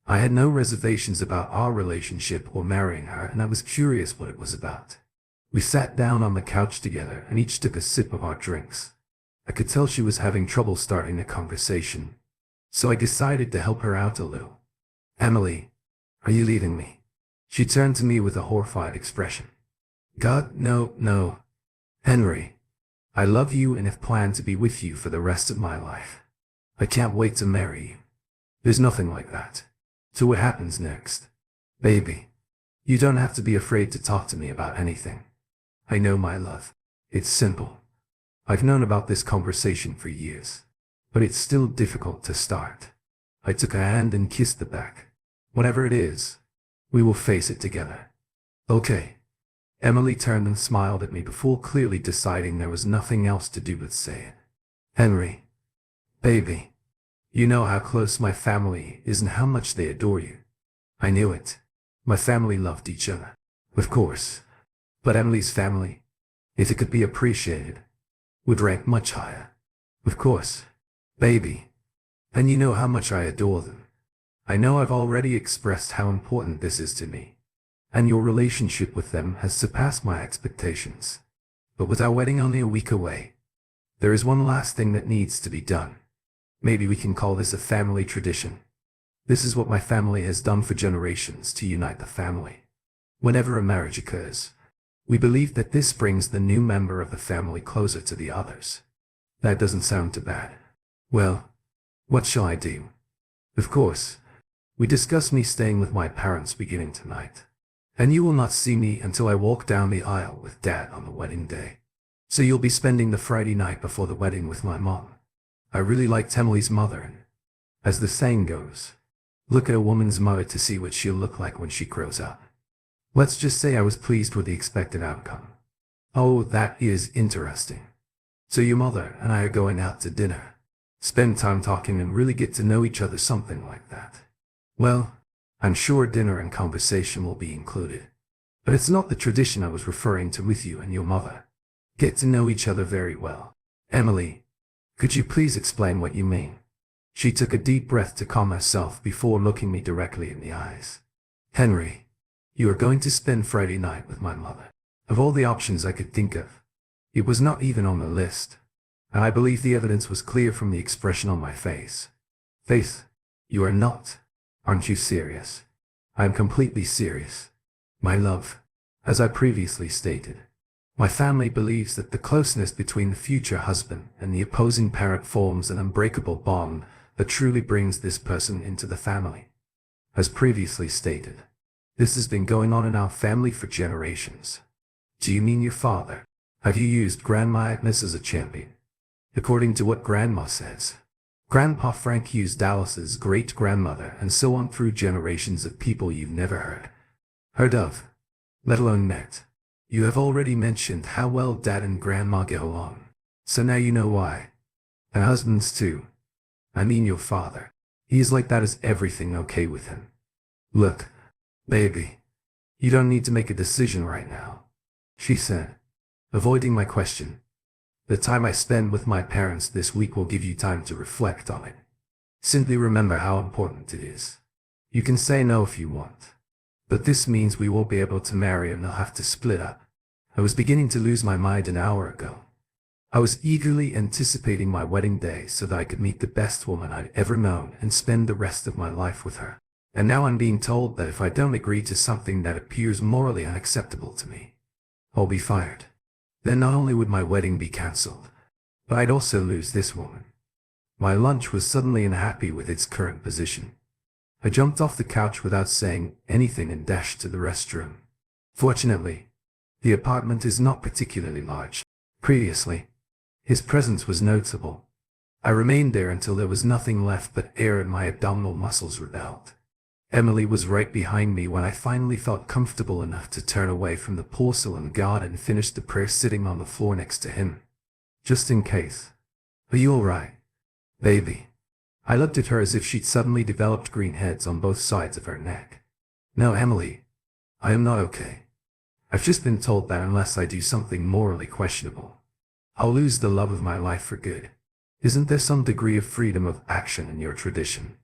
I had no reservations about our relationship or marrying her, and I was curious what it was about. We sat down on the couch together and each took a sip of our drinks. I could tell she was having trouble starting a conversation, so I decided to help her out a little. "Emily, are you leaving me?" She turned to me with a horrified expression. "God, no, no. Henry, I love you and have planned to be with you for the rest of my life. I can't wait to marry you. There's nothing like that. So what happens next? Baby, you don't have to be afraid to talk to me about anything. I know, my love. It's simple. I've known about this conversation for years, but it's still difficult to start." I took her hand and kissed the back. "Whatever it is, we will face it together. Okay." Emily turned and smiled at me before clearly deciding there was nothing else to do but say it. "Henry, baby, you know how close my family is and how much they adore you." I knew it. My family loved each other, of course. But Emily's family, if it could be appreciated, would rank much higher. Of course, baby. And you know how much I adore them. I know I've already expressed how important this is to me, and your relationship with them has surpassed my expectations. But with our wedding only a week away, there is one last thing that needs to be done. Maybe we can call this a family tradition. This is what my family has done for generations to unite the family. Whenever a marriage occurs, we believe that this brings the new member of the family closer to the others. That doesn't sound too bad. Well, what shall I do? Of course, we discussed me staying with my parents beginning tonight. And you will not see me until I walk down the aisle with Dad on the wedding day. So you'll be spending the Friday night before the wedding with my mom. I really liked Emily's mother, and, as the saying goes, look at a woman's mother to see what she'll look like when she grows up. Let's just say I was pleased with the expected outcome. Oh, that is interesting. So your mother and I are going out to dinner, spend time talking and really get to know each other, something like that. Well, I'm sure dinner and conversation will be included. But it's not the tradition I was referring to with you and your mother. Get to know each other very well. Emily, could you please explain what you mean? She took a deep breath to calm herself before looking me directly in the eyes. Henry, you are going to spend Friday night with my mother. Of all the options I could think of, it was not even on the list. And I believe the evidence was clear from the expression on my face. Faith, you are not. Aren't you serious? I am completely serious. My love, as I previously stated, my family believes that the closeness between the future husband and the opposing parent forms an unbreakable bond that truly brings this person into the family. As previously stated, this has been going on in our family for generations. Do you mean your father? Have you used Grandma Agnes as a champion? According to what Grandma says, Grandpa Frank used Dallas's great-grandmother and so on through generations of people you've never heard of, let alone met. You have already mentioned how well Dad and Grandma get along, so now you know why. And husbands too. I mean your father. He is like that. Is everything okay with him? Look, baby, you don't need to make a decision right now, she said, avoiding my question. The time I spend with my parents this week will give you time to reflect on it. Simply remember how important it is. You can say no if you want, but this means we won't be able to marry and they'll have to split up. I was beginning to lose my mind an hour ago. I was eagerly anticipating my wedding day so that I could meet the best woman I'd ever known and spend the rest of my life with her. And now I'm being told that if I don't agree to something that appears morally unacceptable to me, I'll be fired. Then not only would my wedding be cancelled, but I'd also lose this woman. My lunch was suddenly unhappy with its current position. I jumped off the couch without saying anything and dashed to the restroom. Fortunately, the apartment is not particularly large. Previously, his presence was noticeable. I remained there until there was nothing left but air and my abdominal muscles rebelled. Emily was right behind me when I finally felt comfortable enough to turn away from the porcelain god and finish the prayer sitting on the floor next to him. Just in case. Are you alright, baby? I looked at her as if she'd suddenly developed green heads on both sides of her neck. No, Emily. I am not okay. I've just been told that unless I do something morally questionable, I'll lose the love of my life for good. Isn't there some degree of freedom of action in your tradition?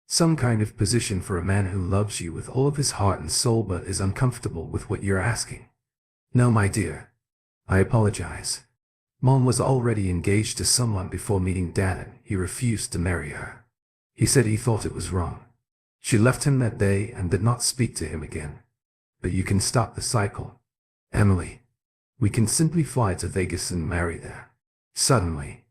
Some kind of position for a man who loves you with all of his heart and soul but is uncomfortable with what you're asking? No, my dear. I apologize. Mom was already engaged to someone before meeting Dad and he refused to marry her. He said he thought it was wrong. She left him that day and did not speak to him again. But you can stop the cycle, Emily. We can simply fly to Vegas and marry there. Suddenly,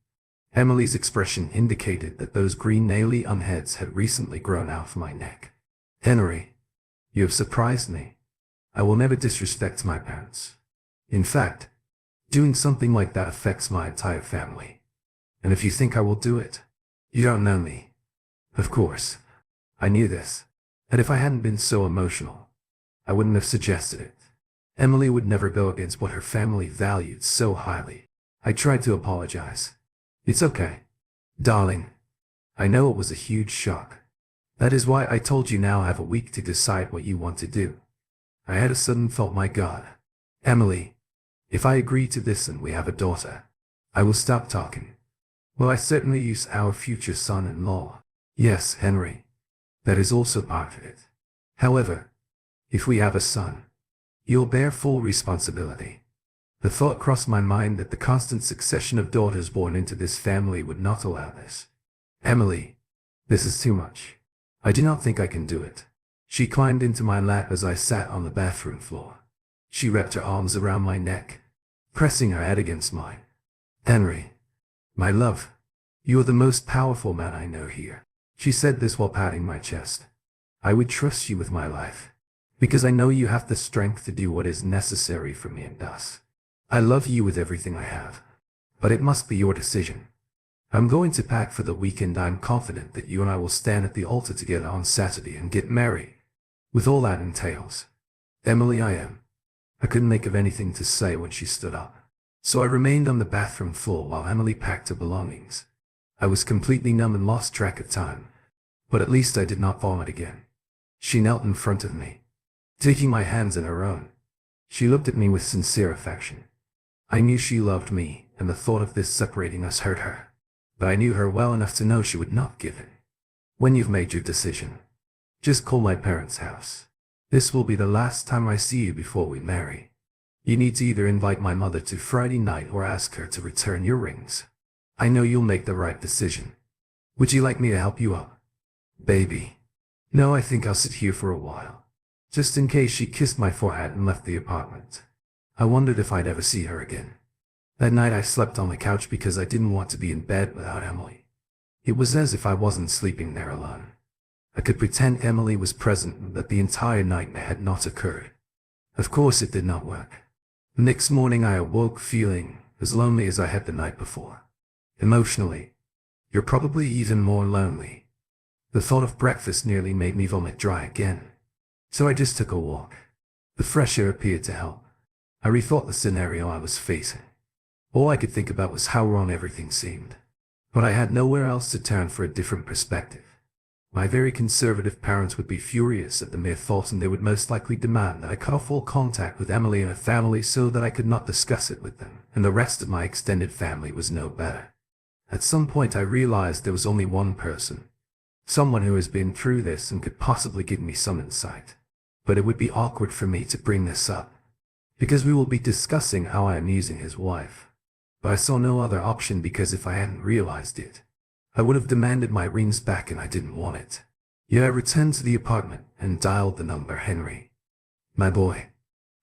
Emily's expression indicated that those green naily heads had recently grown out of my neck. Henry, you have surprised me. I will never disrespect my parents. In fact, doing something like that affects my entire family. And if you think I will do it, you don't know me. Of course, I knew this, and if I hadn't been so emotional, I wouldn't have suggested it. Emily would never go against what her family valued so highly. I tried to apologize. It's okay, darling. I know it was a huge shock. That is why I told you now I have a week to decide what you want to do. I had a sudden thought, my God. Emily, if I agree to this and we have a daughter, I will stop talking. Well, I certainly use our future son-in-law. Yes, Henry. That is also part of it. However, if we have a son, you'll bear full responsibility. The thought crossed my mind that the constant succession of daughters born into this family would not allow this. Emily, this is too much. I do not think I can do it. She climbed into my lap as I sat on the bathroom floor. She wrapped her arms around my neck, pressing her head against mine. Henry, my love, you are the most powerful man I know here. She said this while patting my chest. I would trust you with my life, because I know you have the strength to do what is necessary for me and us. I love you with everything I have, but it must be your decision. I'm going to pack for the weekend. I'm confident that you and I will stand at the altar together on Saturday and get married, with all that entails. Emily, I couldn't think of anything to say when she stood up, so I remained on the bathroom floor while Emily packed her belongings. I was completely numb and lost track of time, but at least I did not vomit again. She knelt in front of me, taking my hands in her own. She looked at me with sincere affection. I knew she loved me, and the thought of this separating us hurt her, but I knew her well enough to know she would not give in. When you've made your decision, just call my parents' house. This will be the last time I see you before we marry. You need to either invite my mother to Friday night or ask her to return your rings. I know you'll make the right decision. Would you like me to help you up, baby? No, I think I'll sit here for a while. Just in case. She kissed my forehead and left the apartment. I wondered if I'd ever see her again. That night I slept on the couch because I didn't want to be in bed without Emily. It was as if I wasn't sleeping there alone. I could pretend Emily was present and that the entire nightmare had not occurred. Of course it did not work. The next morning I awoke feeling as lonely as I had the night before. Emotionally, you're probably even more lonely. The thought of breakfast nearly made me vomit dry again. So I just took a walk. The fresh air appeared to help. I rethought the scenario I was facing. All I could think about was how wrong everything seemed. But I had nowhere else to turn for a different perspective. My very conservative parents would be furious at the mere thought, and they would most likely demand that I cut off all contact with Emily and her family so that I could not discuss it with them, and the rest of my extended family was no better. At some point I realized there was only one person, someone who has been through this and could possibly give me some insight. But it would be awkward for me to bring this up, because we will be discussing how I am using his wife. But I saw no other option, because if I hadn't realized it, I would have demanded my rings back, and I didn't want it. Yet I returned to the apartment and dialed the number. Henry, my boy,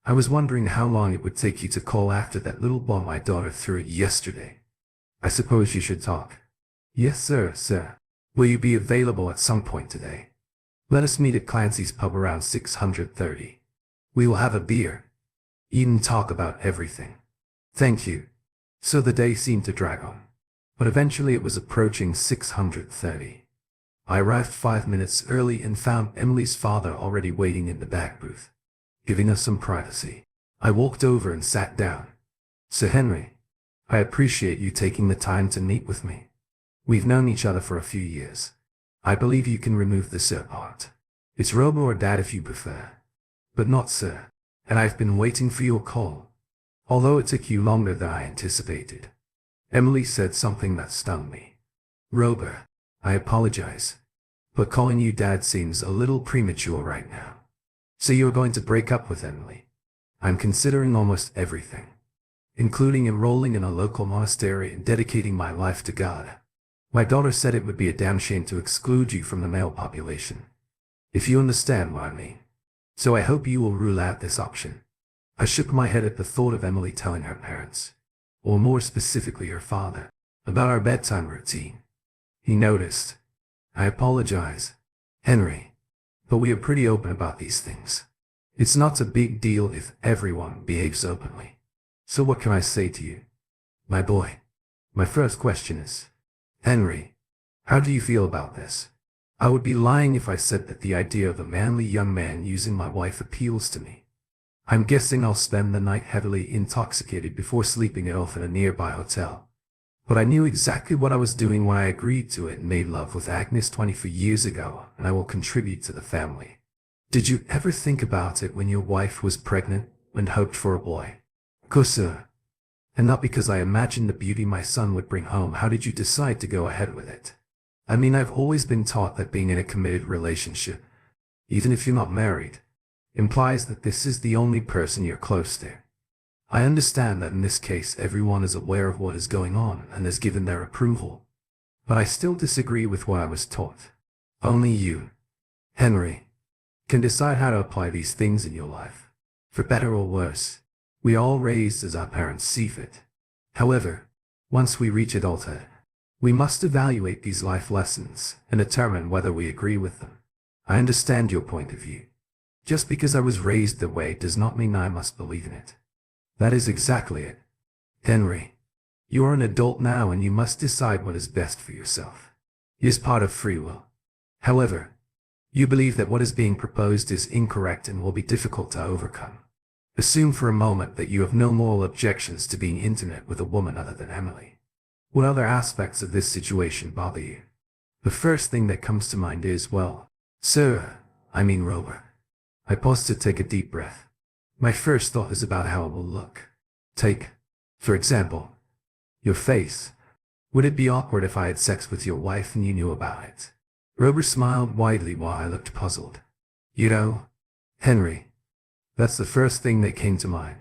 I was wondering how long it would take you to call after that little bomb my daughter threw yesterday. I suppose you should talk. Yes, sir. Will you be available at some point today? Let us meet at Clancy's pub around 6:30. We will have a beer, eat and talk about everything. Thank you. So the day seemed to drag on, but eventually it was approaching 6:30. I arrived 5 minutes early and found Emily's father already waiting in the back booth, giving us some privacy. I walked over and sat down. Sir Henry, I appreciate you taking the time to meet with me. We've known each other for a few years. I believe you can remove the sir part. It's Robo or Dad if you prefer. But not sir. And I've been waiting for your call. Although it took you longer than I anticipated. Emily said something that stung me. Robo, I apologize. But calling you Dad seems a little premature right now. So you're going to break up with Emily? I'm considering almost everything, including enrolling in a local monastery and dedicating my life to God. My daughter said it would be a damn shame to exclude you from the male population, if you understand what I mean. So I hope you will rule out this option. I shook my head at the thought of Emily telling her parents, or more specifically her father, about our bedtime routine. He noticed. I apologize, Henry, but we are pretty open about these things. It's not a big deal if everyone behaves openly. So what can I say to you, my boy? My first question is, Henry, how do you feel about this? I would be lying if I said that the idea of a manly young man using my wife appeals to me. I'm guessing I'll spend the night heavily intoxicated before sleeping it off in a nearby hotel. But I knew exactly what I was doing when I agreed to it and made love with Agnes 24 years ago, and I will contribute to the family. Did you ever think about it when your wife was pregnant and hoped for a boy? Sir. And not because I imagined the beauty my son would bring home. How did you decide to go ahead with it? I mean, I've always been taught that being in a committed relationship, even if you're not married, implies that this is the only person you're close to. I understand that in this case everyone is aware of what is going on and has given their approval. But I still disagree with what I was taught. Only you, Henry, can decide how to apply these things in your life. For better or worse, we are all raised as our parents see fit. However, once we reach adulthood, we must evaluate these life lessons and determine whether we agree with them. I understand your point of view. Just because I was raised that way does not mean I must believe in it. That is exactly it. Henry, you are an adult now and you must decide what is best for yourself. It is part of free will. However, you believe that what is being proposed is incorrect and will be difficult to overcome. Assume for a moment that you have no moral objections to being intimate with a woman other than Emily. What other aspects of this situation bother you? The first thing that comes to mind is, well, Robert. I pause to take a deep breath. My first thought is about how it will look. Take, for example, your face. Would it be awkward if I had sex with your wife and you knew about it? Robert smiled widely while I looked puzzled. You know, Henry, that's the first thing that came to mind.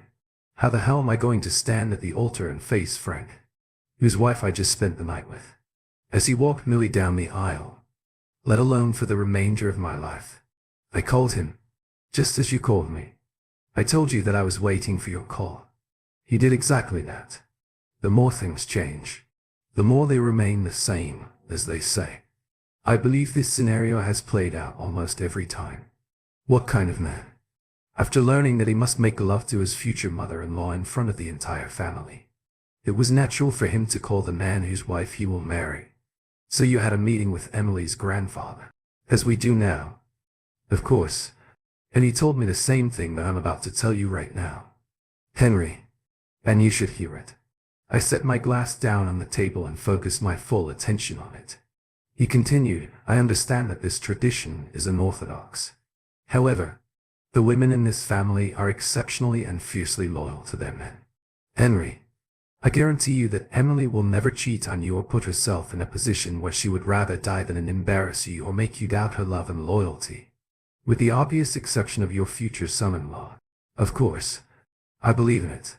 How the hell am I going to stand at the altar and face Frank, whose wife I just spent the night with, as he walked Millie down the aisle, let alone for the remainder of my life? I called him, just as you called me. I told you that I was waiting for your call. He did exactly that. The more things change, the more they remain the same, as they say. I believe this scenario has played out almost every time. What kind of man? After learning that he must make love to his future mother-in-law in front of the entire family, it was natural for him to call the man whose wife he will marry. So you had a meeting with Emily's grandfather, as we do now. Of course. And he told me the same thing that I'm about to tell you right now. Henry, and you should hear it. I set my glass down on the table and focused my full attention on it. He continued, I understand that this tradition is unorthodox. However, the women in this family are exceptionally and fiercely loyal to their men. Henry, I guarantee you that Emily will never cheat on you or put herself in a position where she would rather die than embarrass you or make you doubt her love and loyalty. With the obvious exception of your future son-in-law. Of course, I believe in it.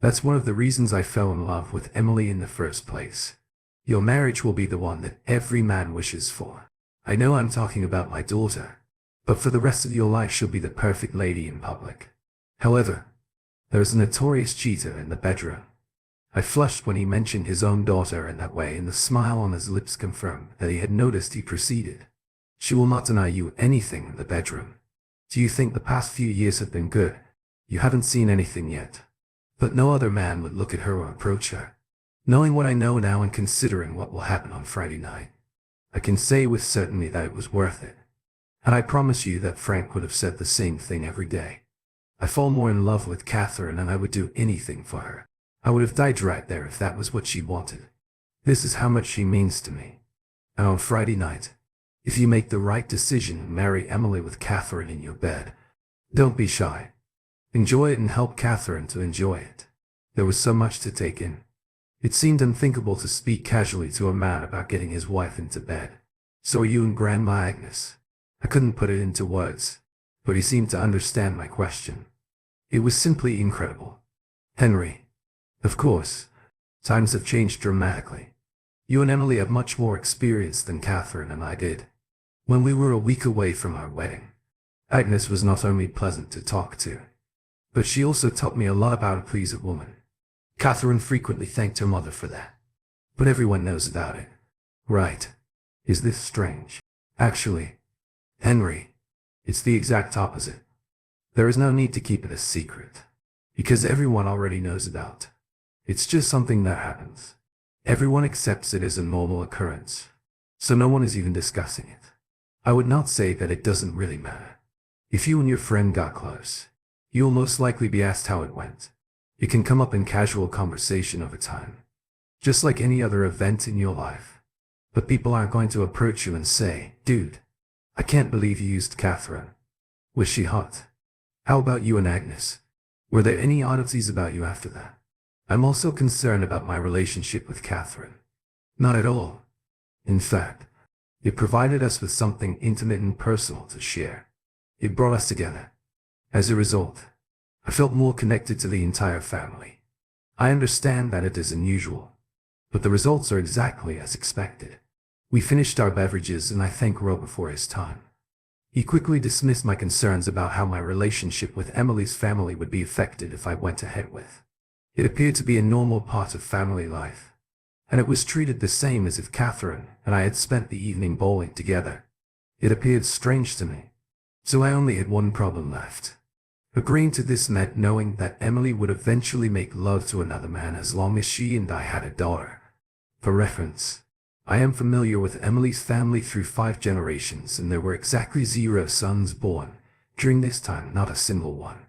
That's one of the reasons I fell in love with Emily in the first place. Your marriage will be the one that every man wishes for. I know I'm talking about my daughter, but for the rest of your life she'll be the perfect lady in public. However, there's a notorious cheater in the bedroom. I flushed when he mentioned his own daughter in that way, and the smile on his lips confirmed that he had noticed. He proceeded. She will not deny you anything in the bedroom. Do you think the past few years have been good? You haven't seen anything yet. But no other man would look at her or approach her. Knowing what I know now and considering what will happen on Friday night, I can say with certainty that it was worth it. And I promise you that Frank would have said the same thing every day. I fall more in love with Catherine and I would do anything for her. I would have died right there if that was what she wanted. This is how much she means to me. And on Friday night, if you make the right decision and marry Emily with Catherine in your bed, don't be shy. Enjoy it and help Catherine to enjoy it. There was so much to take in. It seemed unthinkable to speak casually to a man about getting his wife into bed. So are you and Grandma Agnes? I couldn't put it into words, but he seemed to understand my question. It was simply incredible. Henry. Of course, times have changed dramatically. You and Emily have much more experience than Catherine and I did. When we were a week away from our wedding, Agnes was not only pleasant to talk to, but she also taught me a lot about how to please a woman. Catherine frequently thanked her mother for that. But everyone knows about it. Right. Is this strange? Actually, Henry, it's the exact opposite. There is no need to keep it a secret, because everyone already knows about it. It's just something that happens. Everyone accepts it as a normal occurrence, so no one is even discussing it. I would not say that it doesn't really matter. If you and your friend got close, you'll most likely be asked how it went. It can come up in casual conversation over time, just like any other event in your life. But people aren't going to approach you and say, "Dude, I can't believe you used Catherine. Was she hot? How about you and Agnes? Were there any oddities about you after that?" I'm also concerned about my relationship with Catherine. Not at all. In fact, it provided us with something intimate and personal to share. It brought us together. As a result, I felt more connected to the entire family. I understand that it is unusual, but the results are exactly as expected. We finished our beverages and I thanked Robert for his time. He quickly dismissed my concerns about how my relationship with Emily's family would be affected if I went ahead with. It appeared to be a normal part of family life, and it was treated the same as if Catherine and I had spent the evening bowling together. It appeared strange to me, so I only had one problem left. Agreeing to this meant knowing that Emily would eventually make love to another man as long as she and I had a daughter. For reference, I am familiar with Emily's family through 5 generations, and there were exactly 0 sons born during this time, not a single one.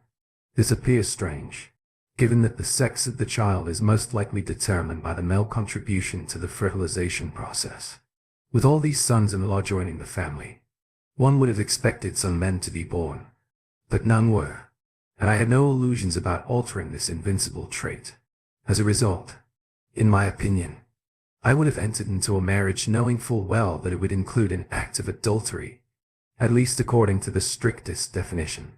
This appears strange, given that the sex of the child is most likely determined by the male contribution to the fertilization process. With all these sons-in-law joining the family, one would have expected some men to be born, but none were, and I had no illusions about altering this invincible trait. As a result, in my opinion, I would have entered into a marriage knowing full well that it would include an act of adultery, at least according to the strictest definition.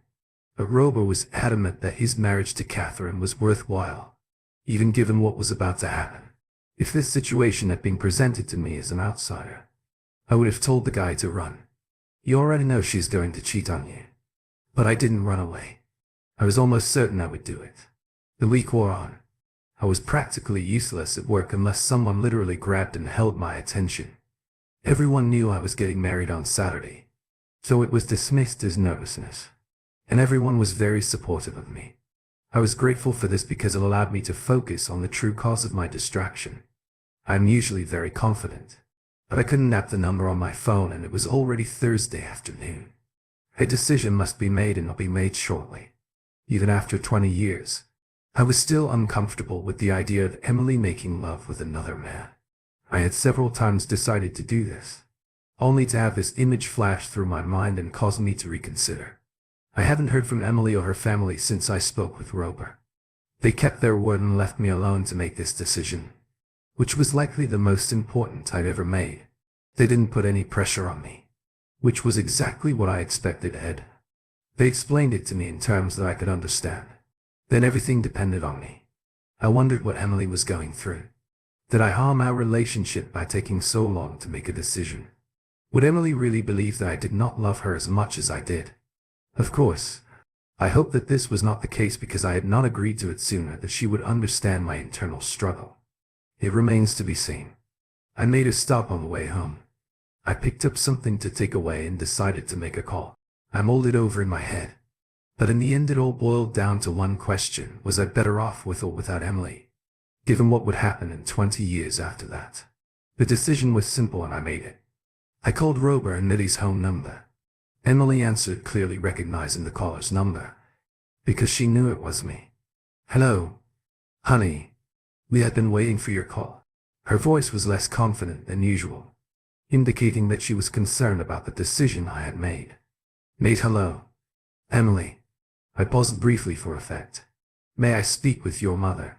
But Rober was adamant that his marriage to Catherine was worthwhile, even given what was about to happen. If this situation had been presented to me as an outsider, I would have told the guy to run. You already know she's going to cheat on you. But I didn't run away. I was almost certain I would do it. The week wore on. I was practically useless at work unless someone literally grabbed and held my attention. Everyone knew I was getting married on Saturday, so it was dismissed as nervousness. And everyone was very supportive of me. I was grateful for this because it allowed me to focus on the true cause of my distraction. I am usually very confident, but I couldn't nap the number on my phone and it was already Thursday afternoon. A decision must be made and will be made shortly. Even after 20 years, I was still uncomfortable with the idea of Emily making love with another man. I had several times decided to do this, only to have this image flash through my mind and cause me to reconsider. I haven't heard from Emily or her family since I spoke with Rober. They kept their word and left me alone to make this decision, which was likely the most important I'd ever made. They didn't put any pressure on me, which was exactly what I expected, Ed. They explained it to me in terms that I could understand. Then everything depended on me. I wondered what Emily was going through. Did I harm our relationship by taking so long to make a decision? Would Emily really believe that I did not love her as much as I did? Of course, I hoped that this was not the case because I had not agreed to it sooner, that she would understand my internal struggle. It remains to be seen. I made a stop on the way home. I picked up something to take away and decided to make a call. I mulled it over in my head. But in the end it all boiled down to one question: was I better off with or without Emily, given what would happen in 20 years after that? The decision was simple and I made it. I called Rober and Nitty's home number. Emily answered, clearly recognizing the caller's number, because she knew it was me. "Hello, honey," We had been waiting for your call. Her voice was less confident than usual, indicating that she was concerned about the decision I had made. Nate, hello. Emily. I paused briefly for effect. May I speak with your mother?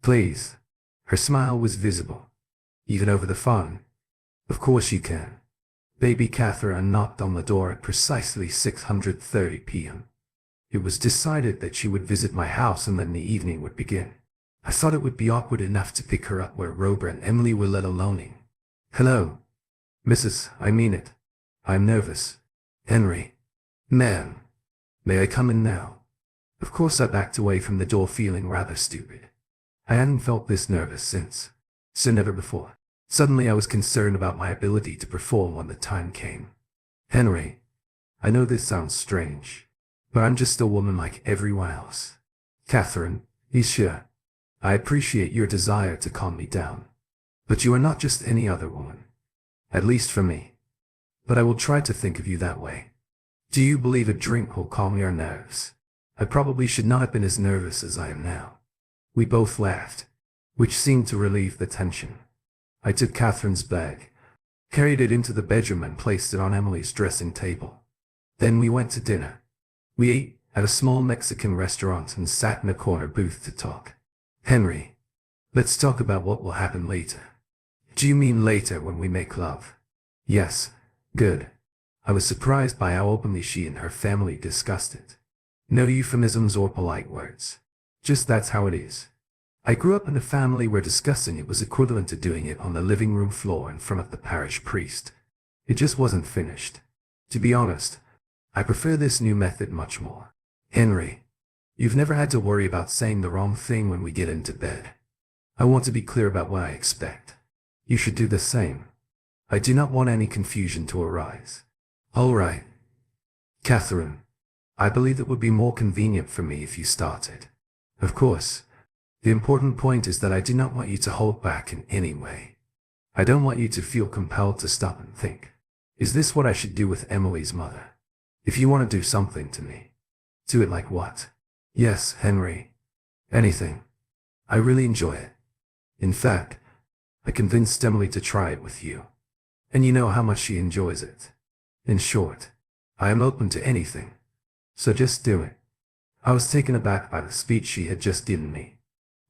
Please. Her smile was visible, even over the phone. Of course you can. Baby Catherine knocked on the door at precisely 6:30 p.m. It was decided that she would visit my house and then the evening would begin. I thought it would be awkward enough to pick her up where Robert and Emily were let alone. Hello. Mrs. I mean it. I'm nervous. Henry. Ma'am. May I come in now? Of course I backed away from the door feeling rather stupid. I hadn't felt this nervous since. So never before. Suddenly I was concerned about my ability to perform when the time came. Henry. I know this sounds strange, but I'm just a woman like everyone else. Catherine, he's sure. I appreciate your desire to calm me down. But you are not just any other woman. At least for me. But I will try to think of you that way. Do you believe a drink will calm your nerves? I probably should not have been as nervous as I am now. We both laughed, which seemed to relieve the tension. I took Catherine's bag, carried it into the bedroom and placed it on Emily's dressing table. Then we went to dinner. We ate at a small Mexican restaurant and sat in a corner booth to talk. Henry, let's talk about what will happen later. Do you mean later when we make love? Yes. Good. I was surprised by how openly she and her family discussed it. No euphemisms or polite words. Just that's how it is. I grew up in a family where discussing it was equivalent to doing it on the living room floor in front of the parish priest. It just wasn't finished. To be honest, I prefer this new method much more. Henry, you've never had to worry about saying the wrong thing when we get into bed. I want to be clear about what I expect. You should do the same. I do not want any confusion to arise. All right. Catherine, I believe it would be more convenient for me if you started. Of course. The important point is that I do not want you to hold back in any way. I don't want you to feel compelled to stop and think, is this what I should do with Emily's mother? If you want to do something to me, do it like what? Yes, Henry. Anything. I really enjoy it. In fact, I convinced Emily to try it with you. And you know how much she enjoys it. In short, I am open to anything. So just do it. I was taken aback by the speech she had just given me,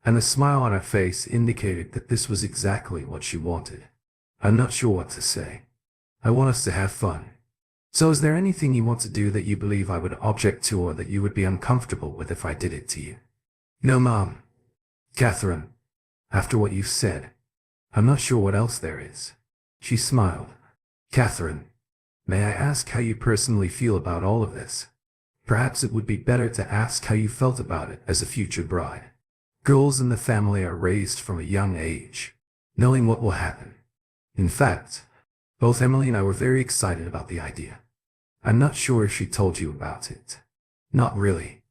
and the smile on her face indicated that this was exactly what she wanted. I'm not sure what to say. I want us to have fun. So is there anything you want to do that you believe I would object to or that you would be uncomfortable with if I did it to you? No, Mom. Catherine, after what you've said, I'm not sure what else there is. She smiled. Catherine, may I ask how you personally feel about all of this? Perhaps it would be better to ask how you felt about it as a future bride. Girls in the family are raised from a young age, knowing what will happen. In fact, both Emily and I were very excited about the idea. I'm not sure if she told you about it. Not really.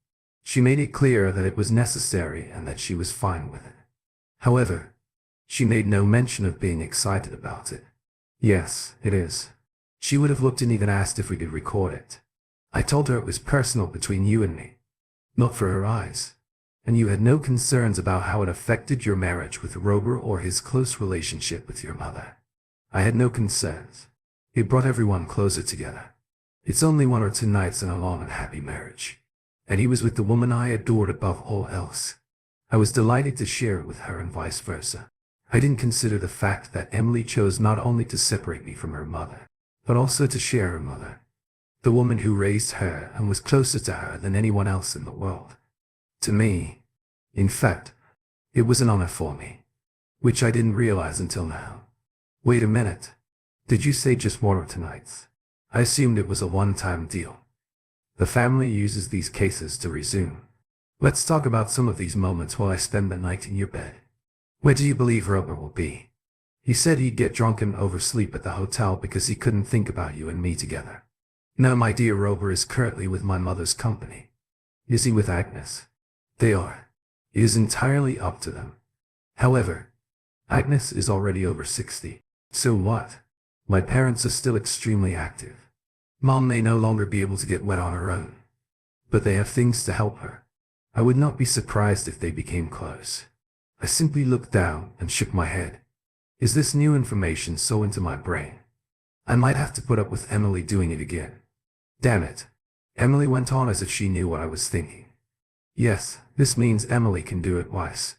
She made it clear that it was necessary and that she was fine with it. However, she made no mention of being excited about it. Yes, it is. She would have looked and even asked if we could record it. I told her it was personal between you and me, not for her eyes, and you had no concerns about how it affected your marriage with Robert or his close relationship with your mother. I had no concerns. It brought everyone closer together. It's only 1 or 2 nights in a long and happy marriage, and he was with the woman I adored above all else. I was delighted to share it with her and vice versa. I didn't consider the fact that Emily chose not only to separate me from her mother, but also to share her mother, the woman who raised her and was closer to her than anyone else in the world. To me, in fact, it was an honor for me, which I didn't realize until now. Wait a minute. Did you say just 1 or 2 nights? I assumed it was a one-time deal. The family uses these cases to resume. Let's talk about some of these moments while I spend the night in your bed. Where do you believe Robert will be? He said he'd get drunk and oversleep at the hotel because he couldn't think about you and me together. No, my dear, Robert is currently with my mother's company. Is he with Agnes? They are. It is entirely up to them. However, Agnes is already over 60. So what? My parents are still extremely active. Mom may no longer be able to get wet on her own, but they have things to help her. I would not be surprised if they became close. I simply looked down and shook my head. Is this new information so into my brain? I might have to put up with Emily doing it again. Damn it. Emily went on as if she knew what I was thinking. Yes, this means Emily can do it twice.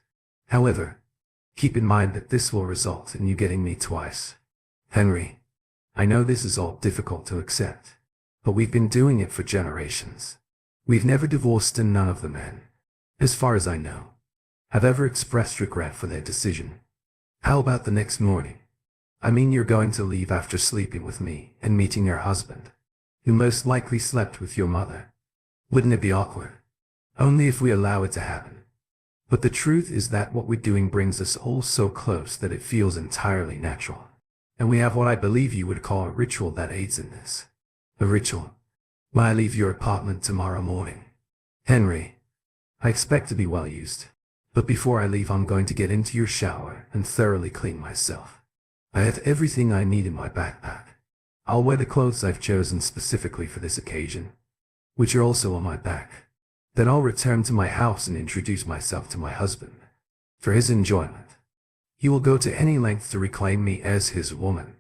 However, keep in mind that this will result in you getting me twice. Henry, I know this is all difficult to accept, but we've been doing it for generations. We've never divorced and none of the men, as far as I know, have ever expressed regret for their decision. How about the next morning? I mean, you're going to leave after sleeping with me and meeting your husband, who most likely slept with your mother. Wouldn't it be awkward? Only if we allow it to happen. But the truth is that what we're doing brings us all so close that it feels entirely natural. And we have what I believe you would call a ritual that aids in this. A ritual? When I leave your apartment tomorrow morning. Henry, I expect to be well used. But before I leave, I'm going to get into your shower and thoroughly clean myself. I have everything I need in my backpack. I'll wear the clothes I've chosen specifically for this occasion, which are also on my back. Then I'll return to my house and introduce myself to my husband. For his enjoyment, he will go to any length to reclaim me as his woman.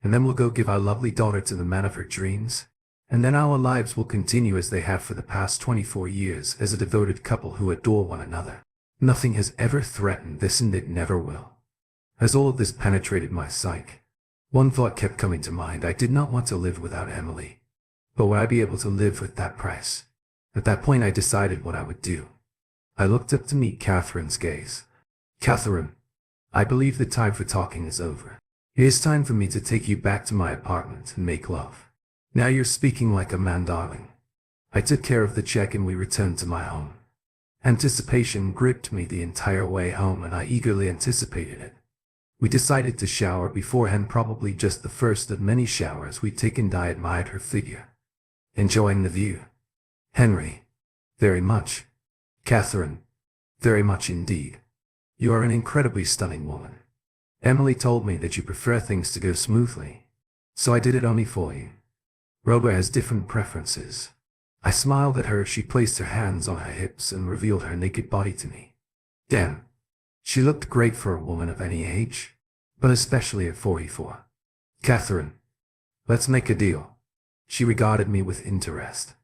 And then we'll go give our lovely daughter to the man of her dreams. And then our lives will continue as they have for the past 24 years as a devoted couple who adore one another. Nothing has ever threatened this, and it never will. As all of this penetrated my psyche, one thought kept coming to mind. I did not want to live without Emily. But would I be able to live with that price? At that point I decided what I would do. I looked up to meet Catherine's gaze. Catherine, I believe the time for talking is over. It is time for me to take you back to my apartment and make love. Now you're speaking like a man, darling. I took care of the check and we returned to my home. Anticipation gripped me the entire way home, and I eagerly anticipated it. We decided to shower beforehand, probably just the first of many showers we'd taken. I admired her figure. Enjoying the view? Henry, very much. Catherine, very much indeed. You are an incredibly stunning woman. Emily told me that you prefer things to go smoothly, so I did it only for you. Robert has different preferences. I smiled at her. She placed her hands on her hips and revealed her naked body to me. Damn, she looked great for a woman of any age, but especially at 44. Catherine, let's make a deal. She regarded me with interest.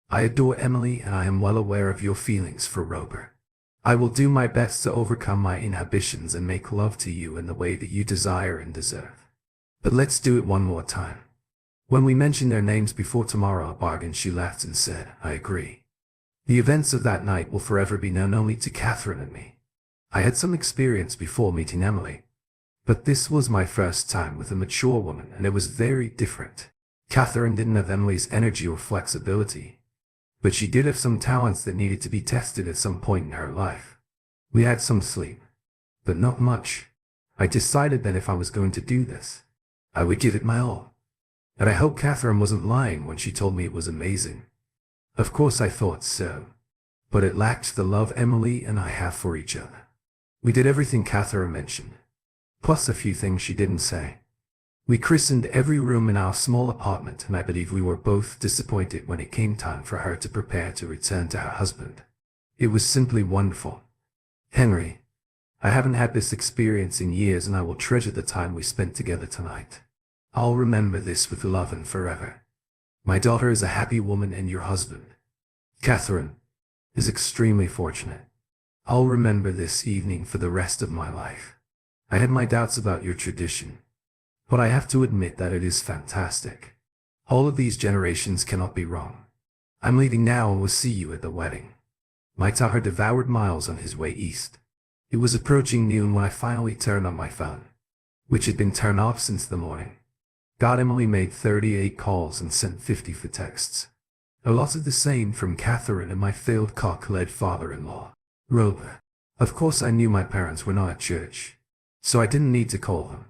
I adore Emily, and I am well aware of your feelings for Robert. I will do my best to overcome my inhibitions and make love to you in the way that you desire and deserve. But let's do it one more time. When we mentioned their names before tomorrow, a bargain, she laughed and said, I agree. The events of that night will forever be known only to Catherine and me. I had some experience before meeting Emily, but this was my first time with a mature woman, and it was very different. Catherine didn't have Emily's energy or flexibility, but she did have some talents that needed to be tested at some point in her life. We had some sleep, but not much. I decided that if I was going to do this, I would give it my all. And I hope Catherine wasn't lying when she told me it was amazing. Of course I thought so, but it lacked the love Emily and I have for each other. We did everything Catherine mentioned, plus a few things she didn't say. We christened every room in our small apartment, and I believe we were both disappointed when it came time for her to prepare to return to her husband. It was simply wonderful. Henry, I haven't had this experience in years, and I will treasure the time we spent together tonight. I'll remember this with love and forever. My daughter is a happy woman, and your husband, Catherine, is extremely fortunate. I'll remember this evening for the rest of my life. I had my doubts about your tradition, but I have to admit that it is fantastic. All of these generations cannot be wrong. I'm leaving now and will see you at the wedding. My Tahir devoured miles on his way east. It was approaching noon when I finally turned on my phone, which had been turned off since the morning. Emily made 38 calls and sent 54 texts. A lot of the same from Catherine and my failed cock-led father-in-law, Robert. Of course I knew my parents were not at church, so I didn't need to call them.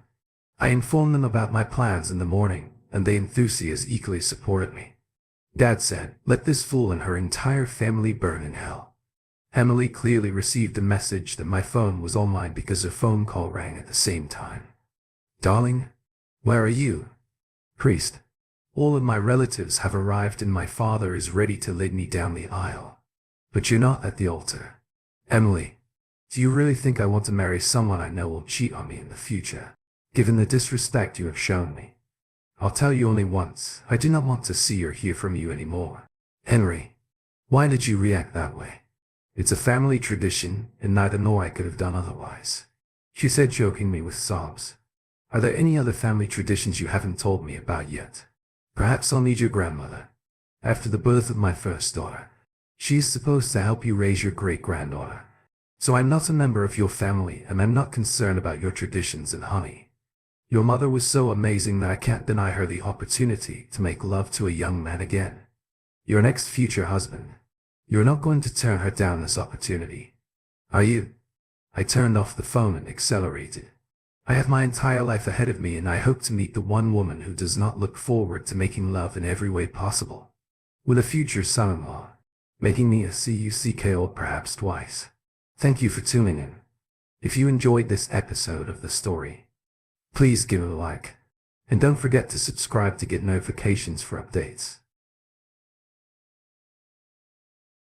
I informed them about my plans in the morning, and they enthusiastically supported me. Dad said, let this fool and her entire family burn in hell. Emily clearly received a message that my phone was all mine because her phone call rang at the same time. Darling, where are you? Priest, all of my relatives have arrived and my father is ready to lead me down the aisle. But you're not at the altar. Emily, Do you really think I want to marry someone I know will cheat on me in the future, given the disrespect you have shown me? I'll tell you only once, I do not want to see or hear from you anymore. Henry, why did you react that way? It's a family tradition, and neither nor I could have done otherwise, she said, choking me with sobs. Are there any other family traditions you haven't told me about yet? Perhaps I'll need your grandmother. After the birth of my first daughter, she's supposed to help you raise your great-granddaughter. So I'm not a member of your family, and I'm not concerned about your traditions. And honey, your mother was so amazing that I can't deny her the opportunity to make love to a young man again. Your next future husband. You're not going to turn her down this opportunity, are you? I turned off the phone and accelerated. I have my entire life ahead of me, and I hope to meet the one woman who does not look forward to making love in every way possible. With a future son-in-law, making me a cuck perhaps twice. Thank you for tuning in. If you enjoyed this episode of the story, please give it a like. And don't forget to subscribe to get notifications for updates.